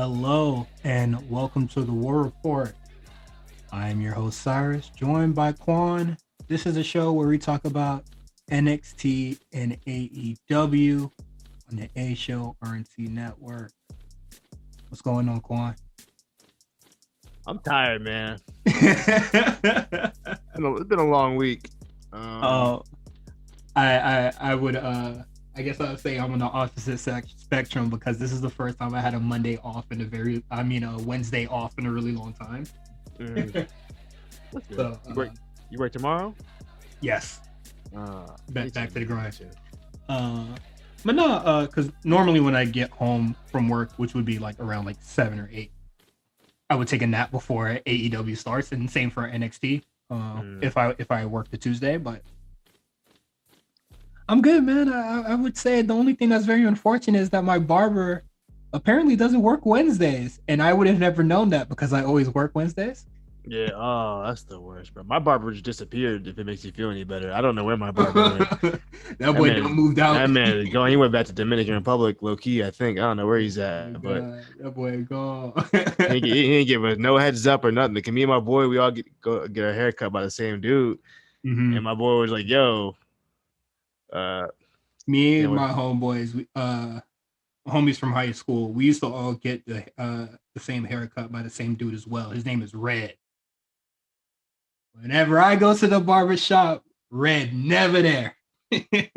Hello and welcome to the War Report. I am your host Cyrus, joined by Quan. This is a show where we talk about NXT and AEW on the A Show RNC Network. What's going on, Quan? I'm tired, man. uh, It's been a long week. I would I guess I would say I'm on the opposite spectrum because this is the first time I had a Monday off in a Wednesday off in a really long time. Mm, So you work tomorrow? yes, back to the grind. Shit. But no, because normally when I get home from work, which would be like around like 7 or 8, I would take a nap before AEW starts, and same for NXT. If I work the Tuesday, but I'm good, man. I would say the only thing that's very unfortunate is that my barber apparently doesn't work Wednesdays, and I would have never known that because I always work Wednesdays. Yeah. Oh, that's the worst, bro. My barber just disappeared. If it makes you feel any better, I don't know where my barber went. That boy done moved out. That man going. He went back to Dominican Republic, low key. I think. I don't know where he's at, but That boy gone. he didn't give us no heads up or nothing. Because me and my boy, we all get our hair cut by the same dude, Mhm. and my boy was like, "Yo, Me Yeah, and what- my homeboys, homies from high school, we used to all get the same haircut by the same dude as well. His name is Red. Whenever I go to the barber shop, Red never there. I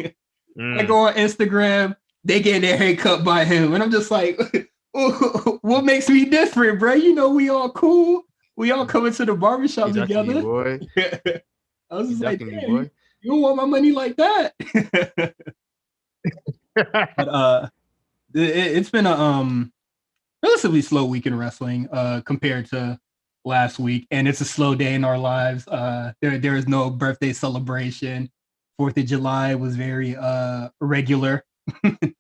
mm, go on Instagram, they get their hair cut by him, and I'm just like, what makes me different, bro? You know, we all cool. We all come into the barber shop he ducking you, together. boy. I was He just like, ducking you, damn, boy." you don't want my money like that. But it's been a relatively slow week in wrestling compared to last week, and it's a slow day in our lives. There is no birthday celebration. 4th of July was very regular.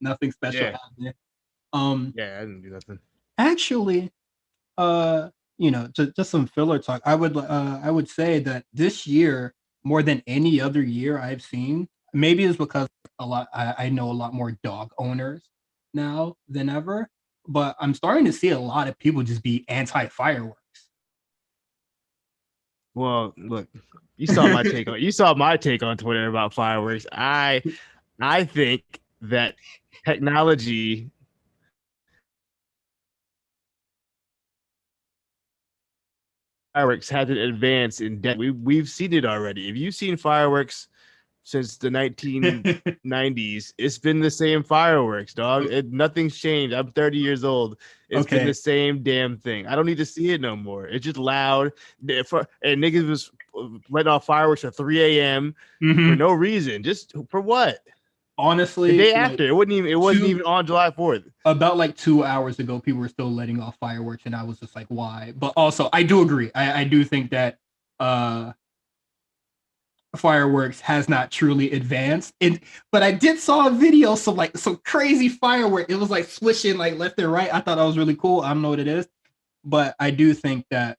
Nothing special Yeah. happened. Yeah, I didn't do nothing. Actually, just some filler talk. I would say that this year, more than any other year I've seen, maybe it's because I know a lot more dog owners now than ever, but I'm starting to see a lot of people just be anti fireworks. Well, look, you saw my take on Twitter about fireworks. I think that technology fireworks hasn't advanced in depth. We've seen it already. If you've seen fireworks since the 1990s, it's been the same fireworks, dog. Nothing's changed. I'm 30 years old. It's been Okay. the same damn thing. I don't need to see it no more. It's just loud. And niggas was letting off fireworks at 3 a.m. for Mhm. no reason. Just for what? Honestly, The day like, after. It wasn't even on July 4th. about like 2 hours ago, people were still letting off fireworks, and I was just like, why? But also, I do agree. I do think that uh fireworks has not truly advanced. But I did saw a video, some crazy firework. It was like swishing like left and right. I thought that was really cool. I don't know what it is, but I do think that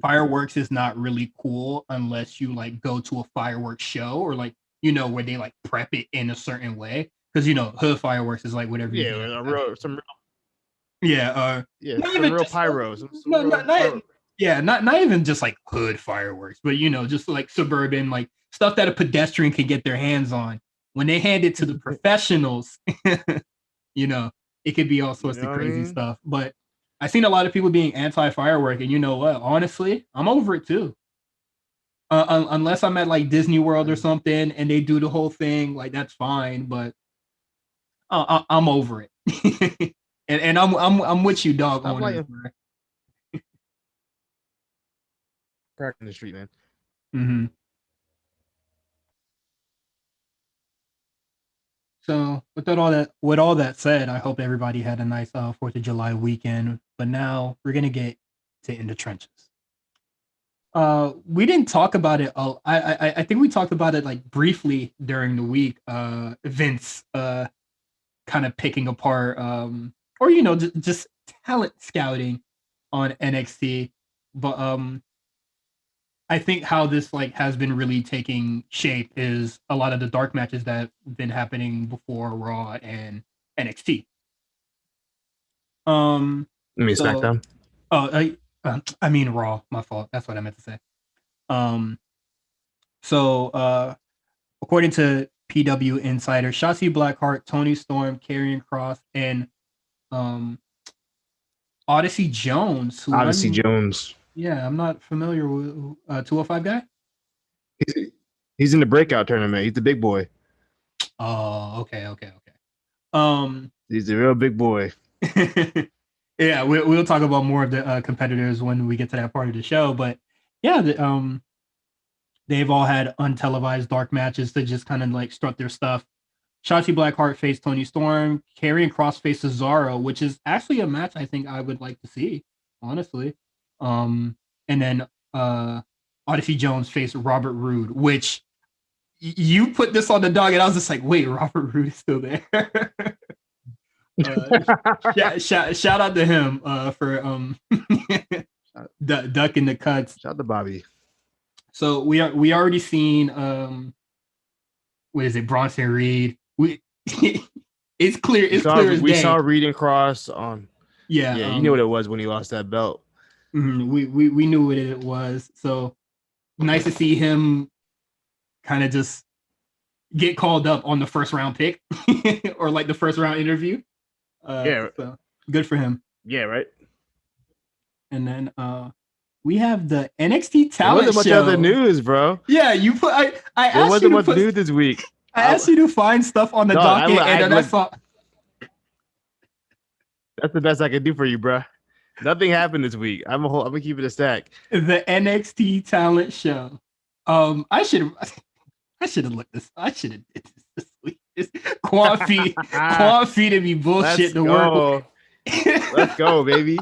fireworks is not really cool unless you like go to a fireworks show or like where they like prep it in a certain way. Because hood fireworks is like whatever you Yeah, get. Yeah, not some even real just pyro. Some no, real not yeah, not even just like hood fireworks, but just like suburban, like stuff that a pedestrian can get their hands on. When they hand it to the professionals, you know, it could be all You sorts know of what I crazy mean? stuff. But I've seen a lot of people being anti-firework, and you know what? Honestly, I'm over it too. Unless I'm at like Disney World or something, and they do the whole thing, like that's fine. But I'm over it, and I'm with you, dog Stop owners. lighting crack in the street, man. Mm-hmm. So with all that said, I hope everybody had a nice 4th of July weekend. But now we're gonna get to in the trenches. We didn't talk about it. I think we talked about it like briefly during the week. Vince kind of picking apart or just talent scouting on NXT. But I think how this like has been really taking shape is a lot of the dark matches that have been happening before Raw and NXT. I mean, So SmackDown. oh, I mean Raw. My fault. That's what I meant to say. Um, so according to PW Insider, Shotzi Blackheart, Tony Storm, Karrion Kross, and um Odyssey Jones, who Odyssey Jones. I'm not familiar with 205 guy. He's in the breakout tournament. He's the big boy. Oh, okay. Um, He's a real big boy. yeah, we'll talk about more of the competitors when we get to that part of the show. But yeah, they've all had untelevised dark matches to just kind of like strut their stuff. Shotzi Blackheart faced Tony Storm. Karrion Kross faced Cesaro, which is actually a match I think I would like to see, honestly. And then Odyssey Jones faced Robert Roode, which you put this on the dog, and I was just like, wait, Robert Roode is still there. Shout out to him for ducking the cuts. Shout out to Bobby. So we already seen what is it, Bronson Reed? It's clear as day. We saw Reed and Cross on. Yeah, you knew what it was when he lost that belt. We knew what it was. So nice to see him kind of just get called up on the first round pick or like the first round interview. So good for him. Yeah, right. And then we have the NXT talent show. There wasn't much other news, bro. Yeah, you put. I asked there wasn't you much news this week. I asked you to find stuff on the docket, and then I saw. That's the best I can do for you, bro. Nothing happened this week. I'm gonna keep it a stack. The NXT talent show. I should have looked this. I should have did this week. Quan feeding me bullshit to work with. Let's go, baby.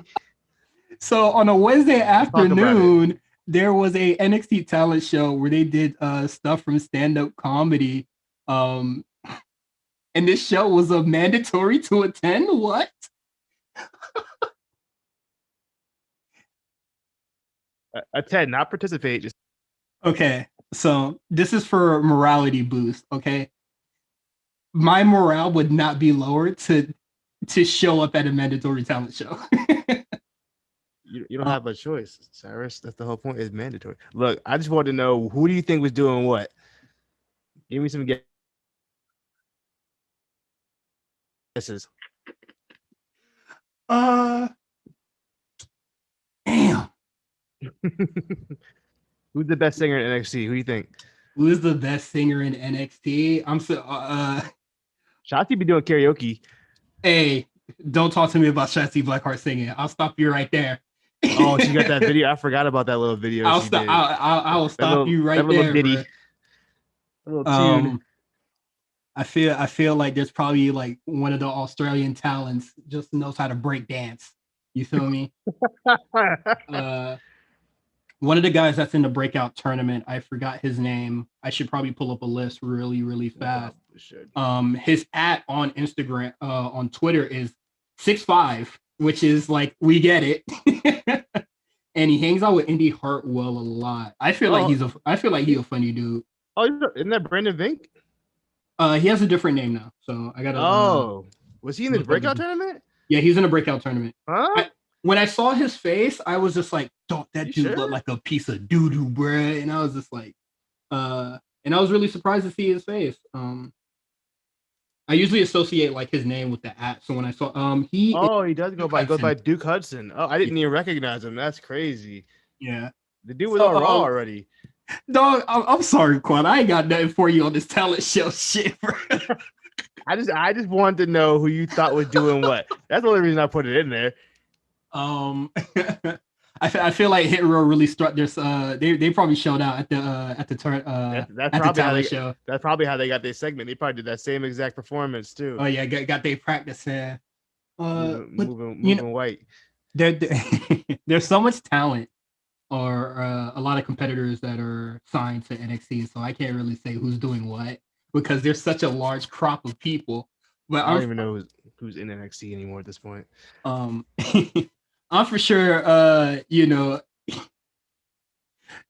So on a Wednesday afternoon, there was a NXT talent show where they did stuff from stand-up comedy. And this show was a mandatory to attend. What? Attend, not participate. Just okay. So this is for morality boost. Okay, my morale would not be lowered to show up at a mandatory talent show. You don't have a choice, Cyrus. That's the whole point. It's mandatory. Look, I just want to know, who do you think was doing what? Give me some guesses. Damn. Who's the best singer in NXT? Who do you think? Who's the best singer in NXT? I'm so Shotzi be doing karaoke. Hey, don't talk to me about Shotzi Blackheart singing. I'll stop you right there. Oh, she got that video. I forgot about that little video. I'll stop you right there. Little tune. I feel like there's probably like one of the Australian talents just knows how to break dance. You feel me? One of the guys that's in the breakout tournament, I forgot his name. I should probably pull up a list really fast. His @ on Instagram, on Twitter is 6'5", which is like, we get it. And he hangs out with Indy Hartwell a lot. I feel like he's a funny dude. Oh, isn't that Brandon Vink? He has a different name now, so I gotta. Was he in the breakout tournament? Yeah, he's in a breakout tournament. Huh? When I saw his face, I was just like, "Don't that dude look like a piece of doo doo, bruh?" And I was just like, and I was really surprised to see his face. I usually associate like his name with the @ so when I saw he does go by Duke Hudson. Oh, I didn't even recognize him. That's crazy. Yeah, the dude was on Raw already. Dog, I'm sorry, Quan. I ain't got nothing for you on this talent show shit, bro. I just wanted to know who you thought was doing what. That's the only reason I put it in there. I feel like Hit Row really struck this. They probably showed out at the talent show. That's probably how they got their segment. They probably did that same exact performance too. Oh yeah, got their practice in. Moving white. There's so much talent, or a lot of competitors that are signed to NXT, so I can't really say who's doing what because there's such a large crop of people. But I don't even know who's in NXT anymore at this point. I'm for sure,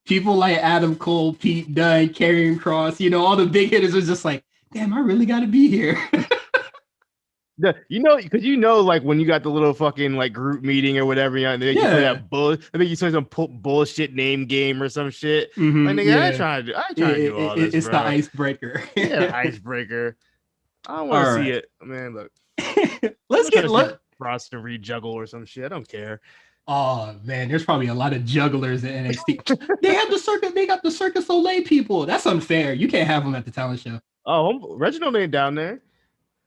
people like Adam Cole, Pete Dunne, Karrion Kross, all the big hitters are just like, damn, I really got to be here. because like when you got the little fucking like group meeting or whatever, they make you play Yeah. that they make you play some bullshit name game or some shit. Like, nigga, Yeah. I ain't trying to do all this, It's the bro. icebreaker. Yeah, icebreaker. I don't want All to see right. it, man. Look, I'm Let's not trying get to see look. Bronson Reed juggle or some shit. I don't care. Oh man, there's probably a lot of jugglers in NXT. They have the circus. They got the Circus Soleil people. That's unfair. You can't have them at the talent show. Oh, Reginald ain't down there.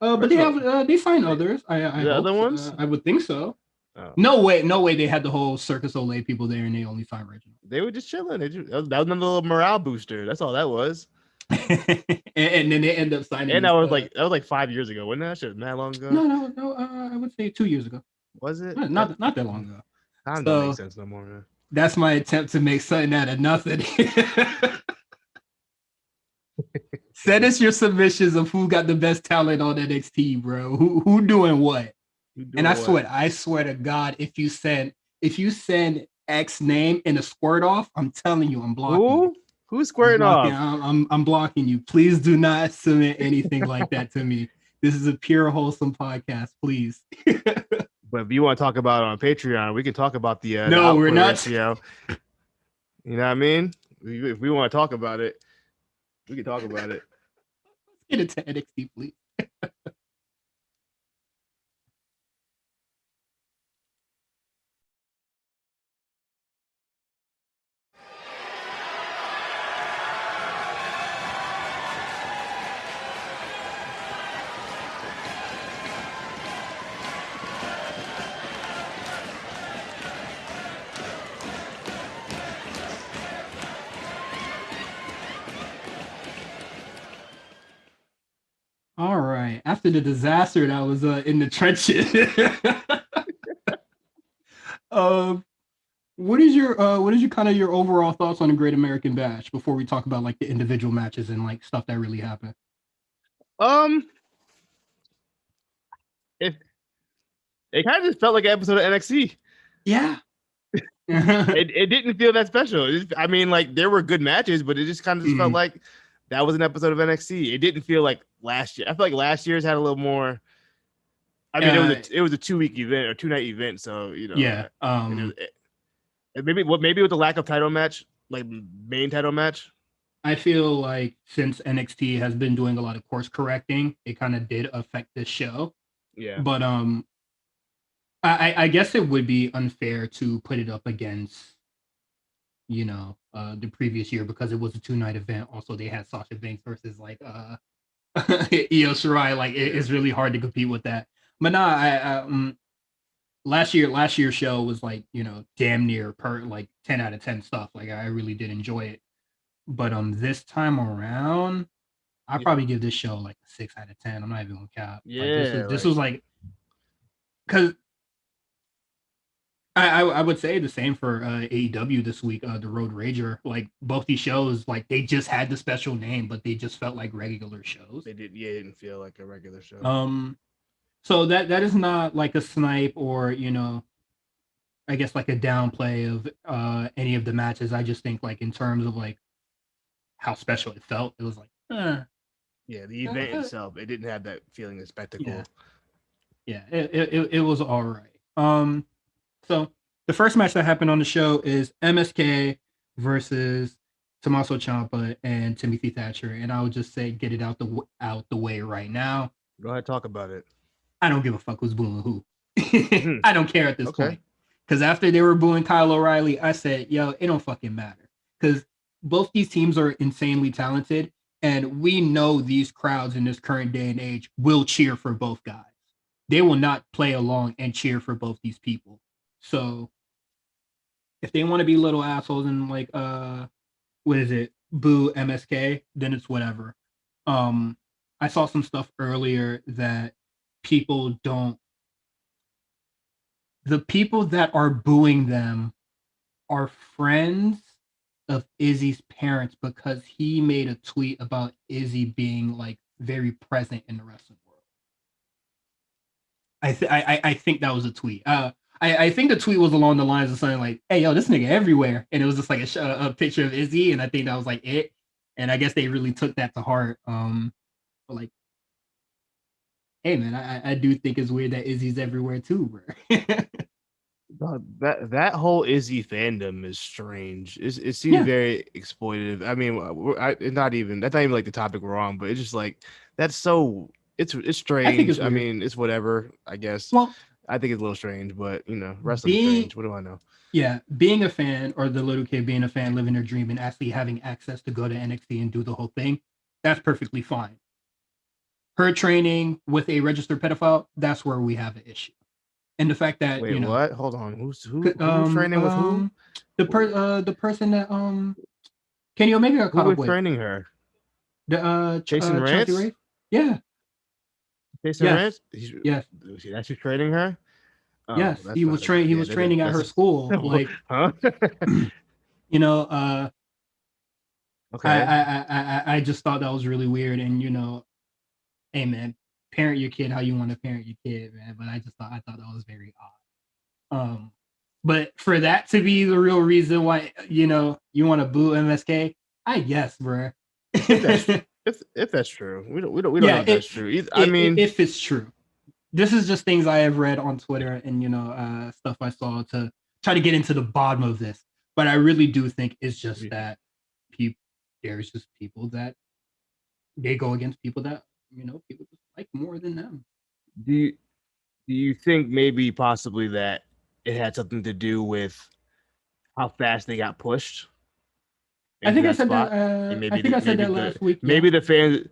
But they have Reginald, they signed others. I the hope. other ones. I would think so. Oh. No way. They had the whole Circus Soleil people there, and they only signed Reginald. They were just chilling. That was another little morale booster. That's all that was. And then they end up signing. And that was like 5 years ago. Wasn't that shit that long ago? No. I would say 2 years ago. Was it? Not that long ago. Time don't make sense no more, man. That's my attempt to make something out of nothing. Send us your submissions of who got the best talent on NXT, bro. Who doing what? And I swear to God, if you send X name and a squirt off, I'm telling you, I'm blocking you. Who's squaring off? I'm blocking you. Please do not submit anything like that to me. This is a pure wholesome podcast, please. But if you want to talk about it on Patreon, we can talk about the no, we're not. Ratio. You know what I mean? If we want to talk about it, we can talk about it. Get it to NXT, please. All right. After the disaster that was in the trenches, what is your kind of your overall thoughts on the Great American Bash before we talk about like the individual matches and like stuff that really happened? It kind of just felt like an episode of NXT. Yeah. it didn't feel that special. I mean, like there were good matches, but it just kind of just felt like that was an episode of NXT. It didn't feel like last year. I feel like last year's had a little more. I mean, it was a 2-week event or 2-night event, so Yeah. Maybe with the lack of title match, like main title match. I feel like since NXT has been doing a lot of course correcting, it kind of did affect this show. Yeah. But I guess it would be unfair to put it up against the previous year because it was a 2-night event. Also, they had Sasha Banks versus like Io Shirai. Like it's really hard to compete with that. But no, last year's show was like damn near like 10 out of 10 stuff. Like I really did enjoy it. But this time around, I'll probably give this show like a 6 out of 10. I'm not even gonna cap. Yeah, like, this was like because. I would say the same for AEW this week, the Road Rager. Like both these shows, like they just had the special name, but they just felt like regular shows. They didn't feel like a regular show. So that is not like a snipe or I guess like a downplay of any of the matches. I just think like in terms of like how special it felt, it was like, yeah, the event itself, it didn't have that feeling of spectacle. Yeah, it was all right. So the first match that happened on the show is MSK versus Tommaso Ciampa and Timothy Thatcher, and I would just say get it out the way right now. Go ahead, talk about it. I don't give a fuck who's booing who. I don't care at this point. Because after they were booing Kyle O'Reilly, I said, yo, it don't fucking matter. Because both these teams are insanely talented, and we know these crowds in this current day and age will cheer for both guys. They will not play along and cheer for both these people. So if they want to be little assholes and like boo MSK, then it's whatever. I saw some stuff earlier that the people that are booing them are friends of Izzy's parents because he made a tweet about Izzy being like very present in the wrestling world. I think that was a tweet. I think the tweet was along the lines of something like, "Hey, yo, this nigga everywhere," and it was just like a picture of Izzy, and I think that was like it. And I guess they really took that to heart. But like, Hey man, I do think it's weird that Izzy's everywhere too, bro. That whole Izzy fandom is strange. It seems Yeah, very exploitative. I mean, it's not even that's not even like the topic we're on, but it's just like that's so it's I think strange. it's I weird. mean, it's whatever. I guess Well, I think it's a little strange, but wrestling's being strange. What do I know? yeah, being a fan or the little kid being a fan, living their dream, and actually having access to go to NXT and do the whole thing, that's perfectly fine. Her training with a registered pedophile, that's where we have an issue. And the fact that Wait, what? Hold on. Who's um training with who? um the person that Kenny Omega got Who caught up was with training her? the Jason Chelsea Rance? Ray. Yeah, Jason yes, Rance? He's yes, is he actually training her? Oh, yes. that's not a good. He Yeah, was training at her that's school. Like huh? you know, uh, Okay. I just thought that was really weird. And hey man, parent your kid how you want to parent your kid, man. But I thought that was very odd. But for that to be the real reason why you want to boo MSK, I guess, bro. If that's if that's true, we don't know Yeah, if that's true. I mean, if it's true, this is just things I have read on Twitter and stuff I saw to try to get into the bottom of this. But I really do think it's just that people there's just people that they go against people that people just like more than them. do you, do you think maybe possibly that it had something to do with how fast they got pushed I into think I that said that. spot, and I think I said that last week. Yeah. maybe the fans,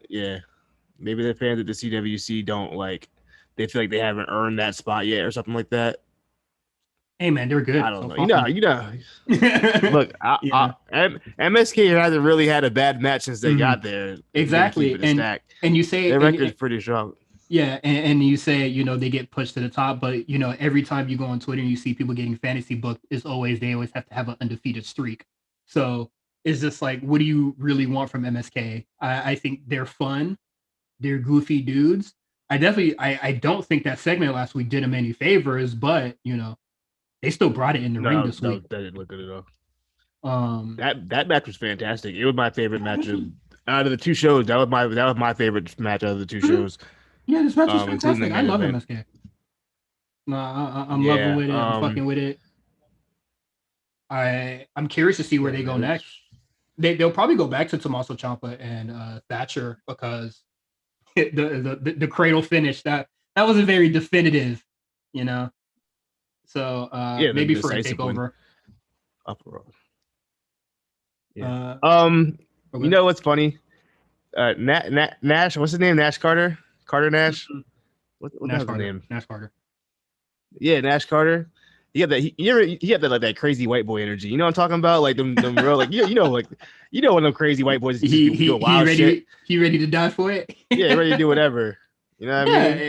yeah, maybe the fans at the CWC don't like, they feel like they haven't earned that spot yet or something like that. Hey man, they're I good. don't So know. fuck them. Look, Yeah. MSK hasn't really had a bad match since they Mhm. got there. They've been Exactly. keeping it stacked. And you say Their record's pretty strong. yeah, and you say they get pushed to the top, but every time you go on Twitter and you see people getting fantasy booked, they always have to have an undefeated streak. So it's just like, what do you really want from MSK? I think they're fun, they're goofy dudes. I don't think that segment last week did them any favors, but they still brought it in the ring No, this no, week. that didn't look good at all. Um, That match was fantastic. It was my favorite match out of the two shows. That was my favorite match out of the two mhm. shows. Yeah, this match is Including the fantastic. I main love event. MSK. No, I'm loving Yeah. with it. I'm fucking with it. I'm curious to see where Yeah, they go man. next. They'll probably go back to Tommaso Ciampa and Thatcher because the cradle finish that was a very definitive, you know. So Yeah, the maybe for a decisive win. takeover. Upper. Yeah. Uh, You okay. know what's funny? Nash. What's his name? Nash Carter. Carter Nash. Mhm. What the Nash hell's his Carter. name? Nash Carter. Yeah, Nash Carter. He had that. He had that like that crazy white boy energy. You know what I'm talking about? Like them real like when them crazy white boys just be doing wild shit. He ready to die for it. Yeah, ready to do whatever. You know what I Yeah, mean?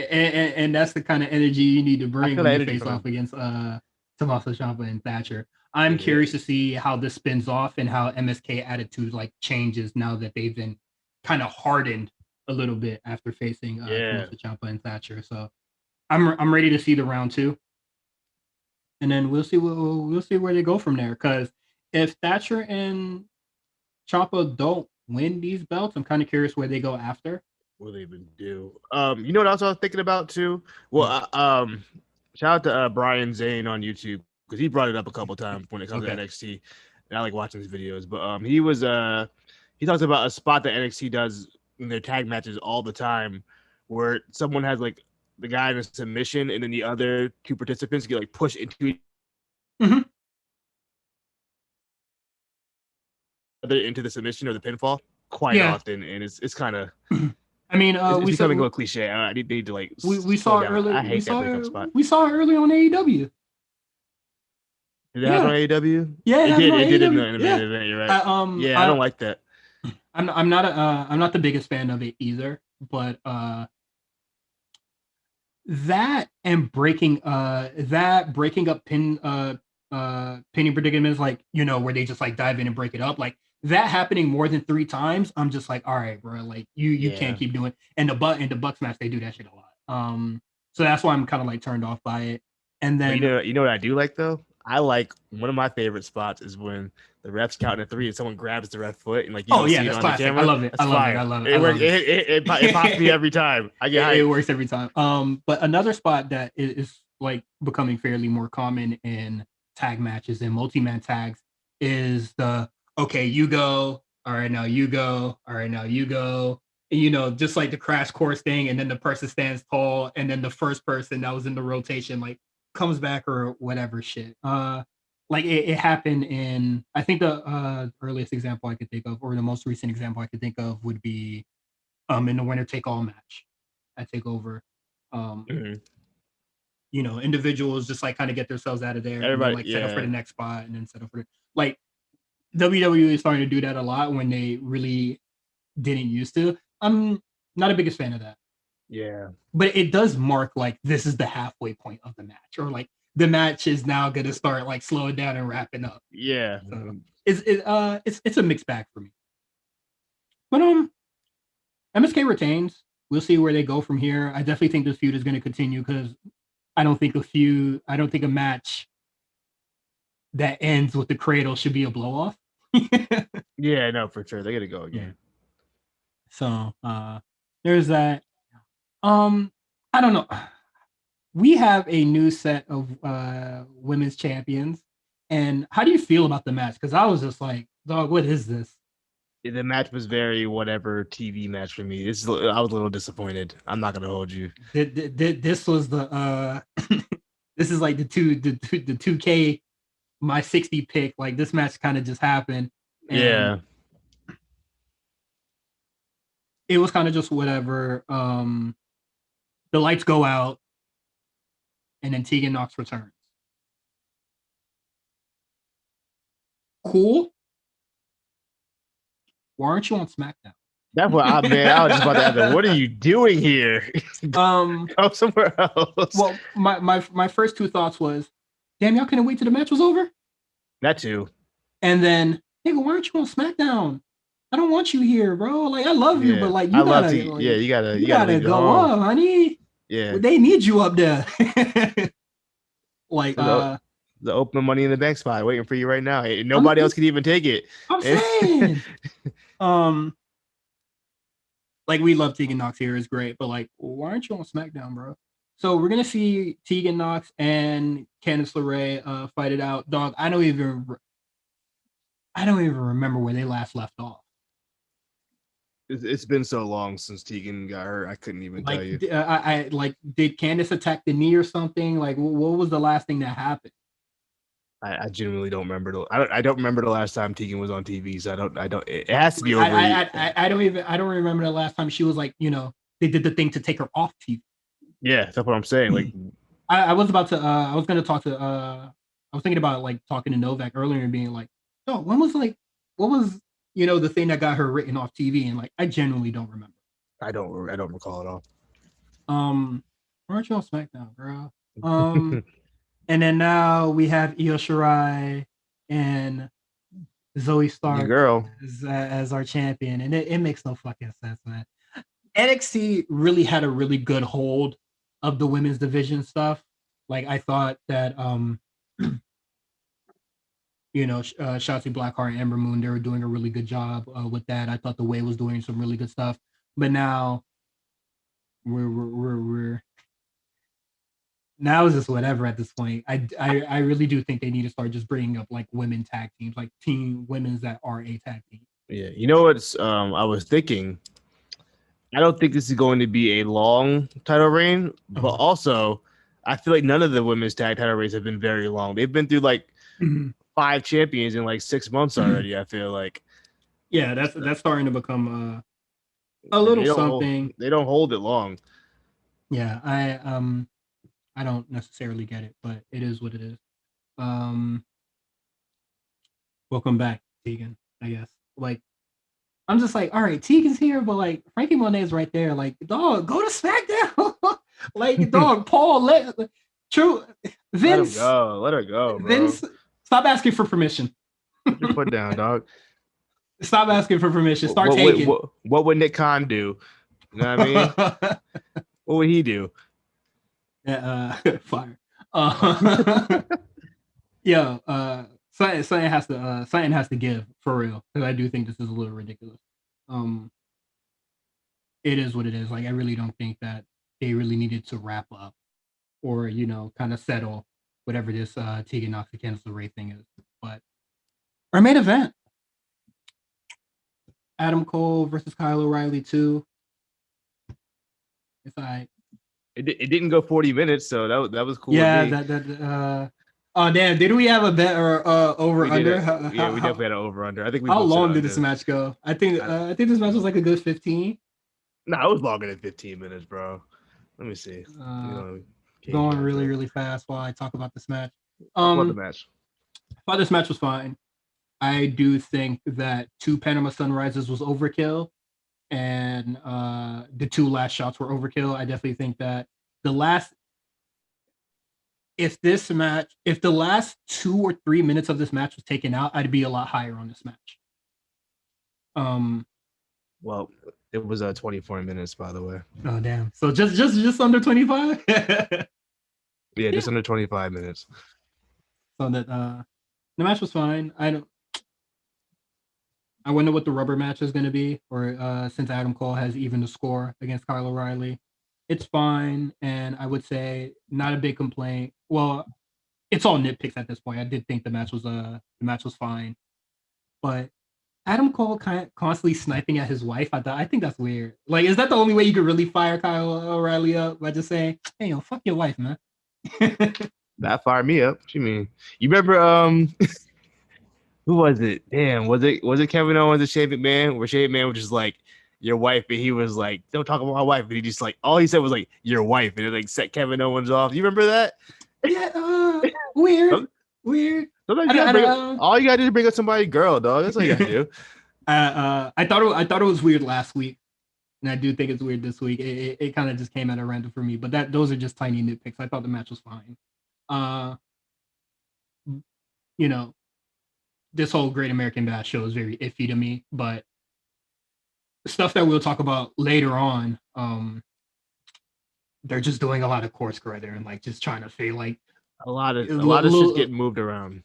and that's the kind of energy you need to I bring feel when that you energy face from off him. against Tommaso Ciampa and Thatcher. I'm Yeah, curious to see how this spins off and how MSK attitude like changes now that they've been kind of hardened a little bit after facing yeah. Tommaso Ciampa and Thatcher. So I'm ready to see the round two, and then we'll see where they go from there. Because if Thatcher and Ciampa don't win these belts, I'm kind of curious where they go after. What do they even do? You know what else I was thinking about too? What? Well, shout out to Brian Zane on YouTube because he brought it up a couple times when it comes to Okay. NXT, and I like watching his videos. But he talks about a spot that NXT does in their tag matches all the time, where someone has like the guy in a submission, and then the other two participants get like pushed into each Mm-hmm. other into the submission or the pinfall quite Yeah. often, and it's kind of I mean, it's becoming a little cliche. I need to like we slow saw it down. early. I hate that breakup spot. We saw it early on AEW. Did it happen Yeah, on AEW? yeah, it It happened did. on It did in AEW. the main Yeah, event. You're right. I, Yeah, I don't like that. I'm not the biggest fan of it either, but that and breaking up pinning predicaments, like where they just like dive in and break it up, like that happening more than 3 times. I'm just like, all right, bro, like you can't Yeah. keep doing. And the Bucks match, they do that shit a lot. So that's why I'm kind of like turned off by it. And But then you know what I do like though? I like one of my favorite spots is when the refs count to 3 and someone grabs the ref foot and like you Oh don't yeah, see it that's on the classic. I camera. love it. That's I love it. fire. I love it. I It works. love it. It pops me every time. I get It hyped. works every time. But another spot that is like becoming fairly more common in tag matches and multi-man tags is the okay, you go, all right, now you go, all right, now you go. And, just like the crash course thing, and then the person stands tall, and then the first person that was in the rotation like comes back or whatever shit. Like it happened in I think the earliest example I could think of, or the most recent example I could think of would be in the winner take all match at Takeover. Um, Mhm. Individuals just like kind of get themselves out of there and then Everybody, like set up for yeah, the next spot and then set up for like WWE is starting to do that a lot when they really didn't used to. I'm not a biggest fan of that. yeah, But it does mark like this is the halfway point of the match, or like the match is now gonna start like slowing down and wrapping up. yeah. So it's a mixed bag for me. But MSK retains. We'll see where they go from here. I definitely think this feud is going to continue because I don't think a match that ends with the cradle should be a blow off. Yeah, no, for sure. They gotta go again. Yeah. So there's that. I don't know. We have a new set of women's champions. And how do you feel about the match? Because I was just like, dog, what is this? The match was very whatever TV match for me. I was a little disappointed. I'm not gonna hold you. This was the this is like the 2K my 60 pick. Like this match kind of just happened. And Yeah, it was kind of just whatever. The lights go out, and then Tegan Knox returns. Cool. Why aren't you on SmackDown? that's what I was just about to ask them, what are you doing here? Um, Go somewhere else. well, my first two thoughts was, damn, y'all couldn't wait till the match was over. That too. And then, nigga, why aren't you on SmackDown? I don't want you here, bro. Like, I love you, Yeah, but like, I you love gotta, to. like, Yeah, you you gotta gotta leave it go home. up, honey. Yeah, They need you up there. Like, the open Money in the Bank spot waiting for you right now. Nobody else can even take it. I'm saying, um, like we love Tegan Knox here is great, but like, why aren't you on SmackDown, bro? So we're gonna see Tegan Knox and Candice LeRae fight it out. Dog, I don't even remember where they last left off. It's been so long since Tegan got hurt. I couldn't even tell you. Like, I like, did Candice attack the knee or something? Like, what was the last thing that happened? I genuinely don't remember. I don't remember the last time Tegan was on TV. So I don't. It has to be Like, over. I don't remember the last time she was like, they did the thing to take her off TV. Yeah, that's what I'm saying. Like, I was about to I was gonna talk to I was thinking about like talking to Novak earlier and being like, oh, when was like what was the thing that got her written off TV? And like I genuinely don't remember. I don't recall at all. Why aren't you on SmackDown, girl? And then now we have Io Shirai and Zoe Stark Your girl. as our champion, and it makes no fucking sense, man. NXT really had a really good hold of the women's division stuff. Like I thought that Shotzi Blackheart and Ember Moon, they were doing a really good job with that. I thought the Way was doing some really good stuff, but now we're now it's just whatever at this point. I really do think they need to start just bringing up like women tag teams, like team women's that are a tag team. Yeah, you know what's I was thinking. I don't think this is going to be a long title reign, but also I feel like none of the women's tag title reigns have been very long. They've been through like 5 champions in like 6 months already. I feel like. Yeah, that's starting to become a little something. They don't hold it long. Yeah, I don't necessarily get it, but it is what it is. Welcome back, Tegan, I guess. Like, I'm just like, all right, Tegan's here, but like Frankie Monet's right there. Like, dog, go to SmackDown. Like, dog, Paul, True, Vince. Let her go, bro. Vince, stop asking for permission. Put your foot down, dog. Stop asking for permission. Start taking. What would Nick Khan do? You know what I mean? What would he do? Fire. Yeah, something has to give for real, because I do think this is a little ridiculous. Um, it is what it is. Like I really don't think that they really needed to wrap up or kind of settle whatever this Tegan Knox against the Ray thing is. But our main event: Adam Cole versus Kyle O'Reilly 2. It's like, It didn't go 40 minutes, so that was cool with yeah, me. oh damn, did we have a bet or over We did under? it. Yeah, we definitely had an over under. I think we How both said long did this under. match go? I think this match was like a good 15. No, it was longer than 15 minutes, bro. Let me see. Uh, Cage Going match, really, right? really fast while I talk about this match. Talk about the Um, match. I thought this match was fine. I do think that two Panama Sunrises was overkill, and the two last shots were overkill. I definitely think that the last, if the last 2 or 3 minutes of this match was taken out, I'd be a lot higher on this match. Um, Well, it was 24 minutes, by the way. oh damn! So just under 25. Yeah, just under 25 minutes. So that the match was fine. I wonder what the rubber match is going to be, or since Adam Cole has even the score against Kyle O'Reilly, it's fine, and I would say not a big complaint. Well, it's all nitpicks at this point. I did think the match was fine, but Adam Cole constantly sniping at his wife. I think that's weird. Like, is that the only way you could really fire Kyle O'Reilly up, by just saying, "Hey, yo, fuck your wife, man"? That fired me up. What you mean? You remember who was it? Damn, was it Kevin Owens or Shane McMahon? Where Shane McMahon was just like your wife, and he was like, "Don't talk about my wife," and he just like all he said was like your wife, and it like set Kevin Owens off. You remember that? Yeah, weird, weird. Sometimes you gotta all you gotta do is bring up somebody's girl, dog. That's all you gotta do. I thought it was weird last week, and I do think it's weird this week. It kind of just came at a random for me, but those are just tiny nitpicks. I thought the match was fine. Uh, you know, this whole Great American Bash show is very iffy to me, but stuff that we'll talk about later on, they're just doing a lot of course corrector and like just trying to feel like a lot of shit's getting moved around.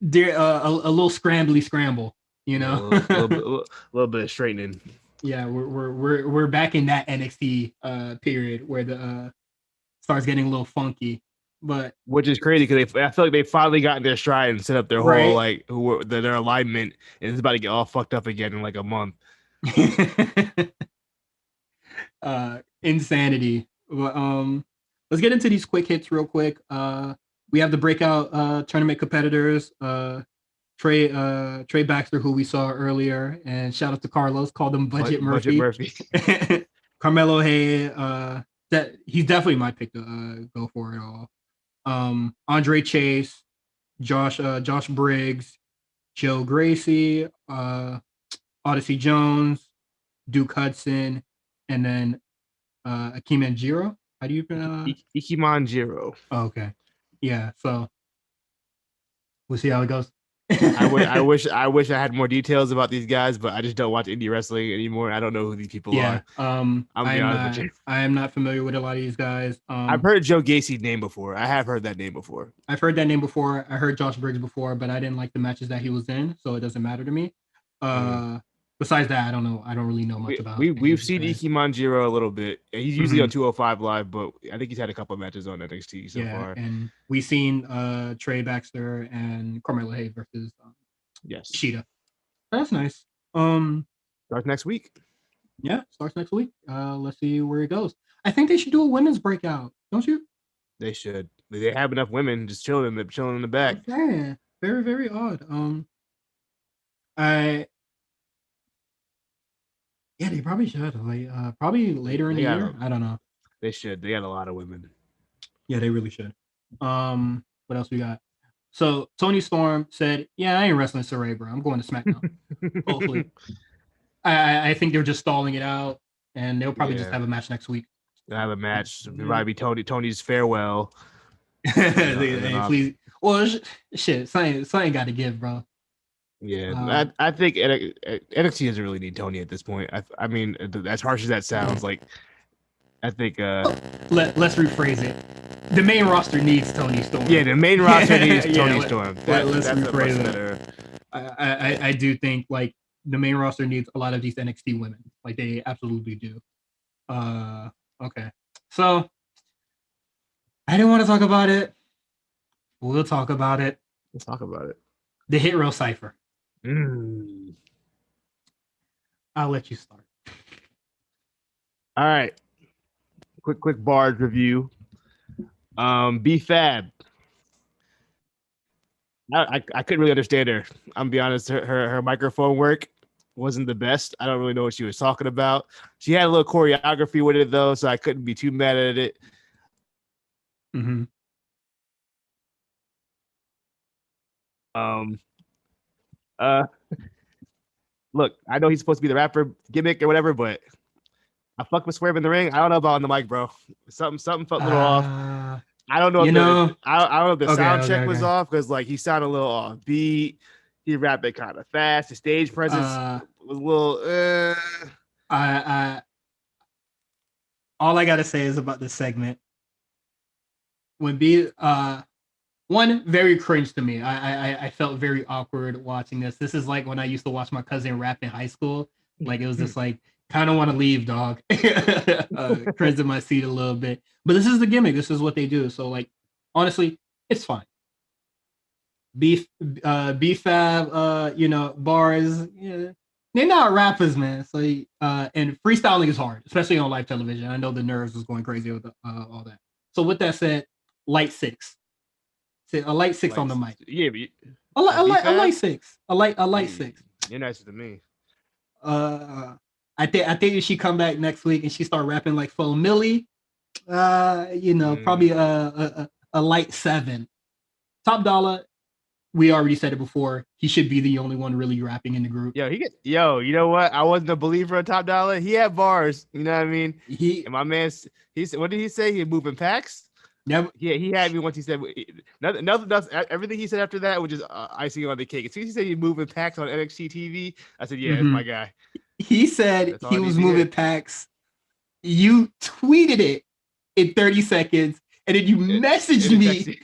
There, a little scramble, you know, a little bit of straightening. Yeah, we're back in that NXT period where the starts getting a little funky, but which is crazy because I feel like they finally got in their stride and set up their whole right. their alignment, and it's about to get all fucked up again in like a month. Insanity. But let's get into these quick hits real quick. We have the breakout tournament competitors. Trey Baxter, who we saw earlier, and shout out to Carlos, called him Budget Murphy. Carmelo Hay, that he's definitely my pick to go for it all. Andre Chase, Josh Briggs, Joe Gracie, Odyssey Jones, Duke Hudson, and then Akeem Anjiro. How do you pronounce? Ikimanjiro. Oh, okay. Yeah. So we'll see how it goes. I wish I had more details about these guys, but I just don't watch indie wrestling anymore. I don't know who these people are. I am not familiar with a lot of these guys. I've heard Joe Gacy's name before. I have heard that name before. I've heard that name before. I heard Josh Briggs before, but I didn't like the matches that he was in, so it doesn't matter to me. Besides that, I don't know. I don't really know much about. We've seen Ikimanjiro a little bit. He's usually on 205 Live, but I think he's had a couple of matches on NXT so far. And we've seen Trey Baxter and Carmelo Hay versus Shida. That's nice. Starts next week. Yeah, starts next week. Let's see where it goes. I think they should do a women's breakout, don't you? They should. They have enough women just chilling in the back. Yeah, very, very odd. Yeah, they probably should. Like, probably later in the year. I don't know. They should. They got a lot of women. Yeah, they really should. What else we got? So Tony Storm said, "Yeah, I ain't wrestling Saray, bro. I'm going to SmackDown." Hopefully, I think they're just stalling it out, and they'll probably just have a match next week. They'll have a match. It'll probably be Tony's farewell. Please. Well, shit. Something got to give, bro. Yeah, I think NXT doesn't really need Tony at this point. I mean, as harsh as that sounds, like I think let's rephrase it. The main roster needs Tony Storm. Yeah, the main roster needs Tony Yeah, Storm. let's That's a much rephrase that. better. I do think like the main roster needs a lot of these NXT women. Like they absolutely do. Okay. So I didn't want to talk about it. We'll talk about it. Let's talk about it. The Hit Row Cypher. Mm. I'll let you start. All right. Quick bars review. B-Fab. I couldn't really understand her. I'm gonna be honest. Her microphone work wasn't the best. I don't really know what she was talking about. She had a little choreography with it though, so I couldn't be too mad at it. Mm-hmm. Look, I know he's supposed to be the rapper gimmick or whatever, but I fuck with Swerve in the ring. I don't know about on the mic, bro. Something felt a little off. I don't know. I don't know if the sound check was off because like he sounded a little off beat. He rapped it kind of fast. The stage presence was a little. All I gotta say is about this segment. When one very cringe to me. I felt very awkward watching this. This is like when I used to watch my cousin rap in high school. Like it was just like kind of want to leave, dog. Cringe in my seat a little bit. But this is the gimmick. This is what they do. So like honestly, it's fine. B-Fab, bars. Yeah, they're not rappers, man. So and freestyling is hard, especially on live television. I know the nerves was going crazy with all that. So with that said, light 6. A light 6 on the mic. Yeah, a light 6. A light 6. You're nicer than me. I think if she come back next week and she start rapping like Flo Milli, probably a light 7. Top Dollar, we already said it before. He should be the only one really rapping in the group. You know what? I wasn't a believer of Top Dollar. He had bars. You know what I mean? And my man, he said, what did he say? He moving packs. Yeah, he had me once. He said everything he said after that was just icing on the cake. As soon as he said he moving packs on NXT TV, I said, "Yeah, that's my guy." He said he was moving packs. You tweeted it in 30 seconds, and then you messaged me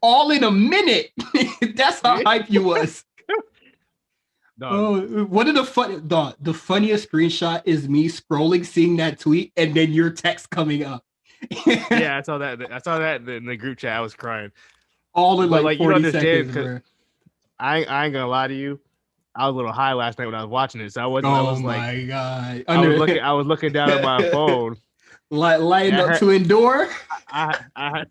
all in a minute. That's how hype you was. One of the funniest screenshot is me scrolling, seeing that tweet, and then your text coming up. Yeah, I saw that in the group chat. I was crying. All in like 40 seconds. I ain't gonna lie to you. I was a little high last night when I was watching it, so I was my god! I was looking down at my phone, lighting up to endure. I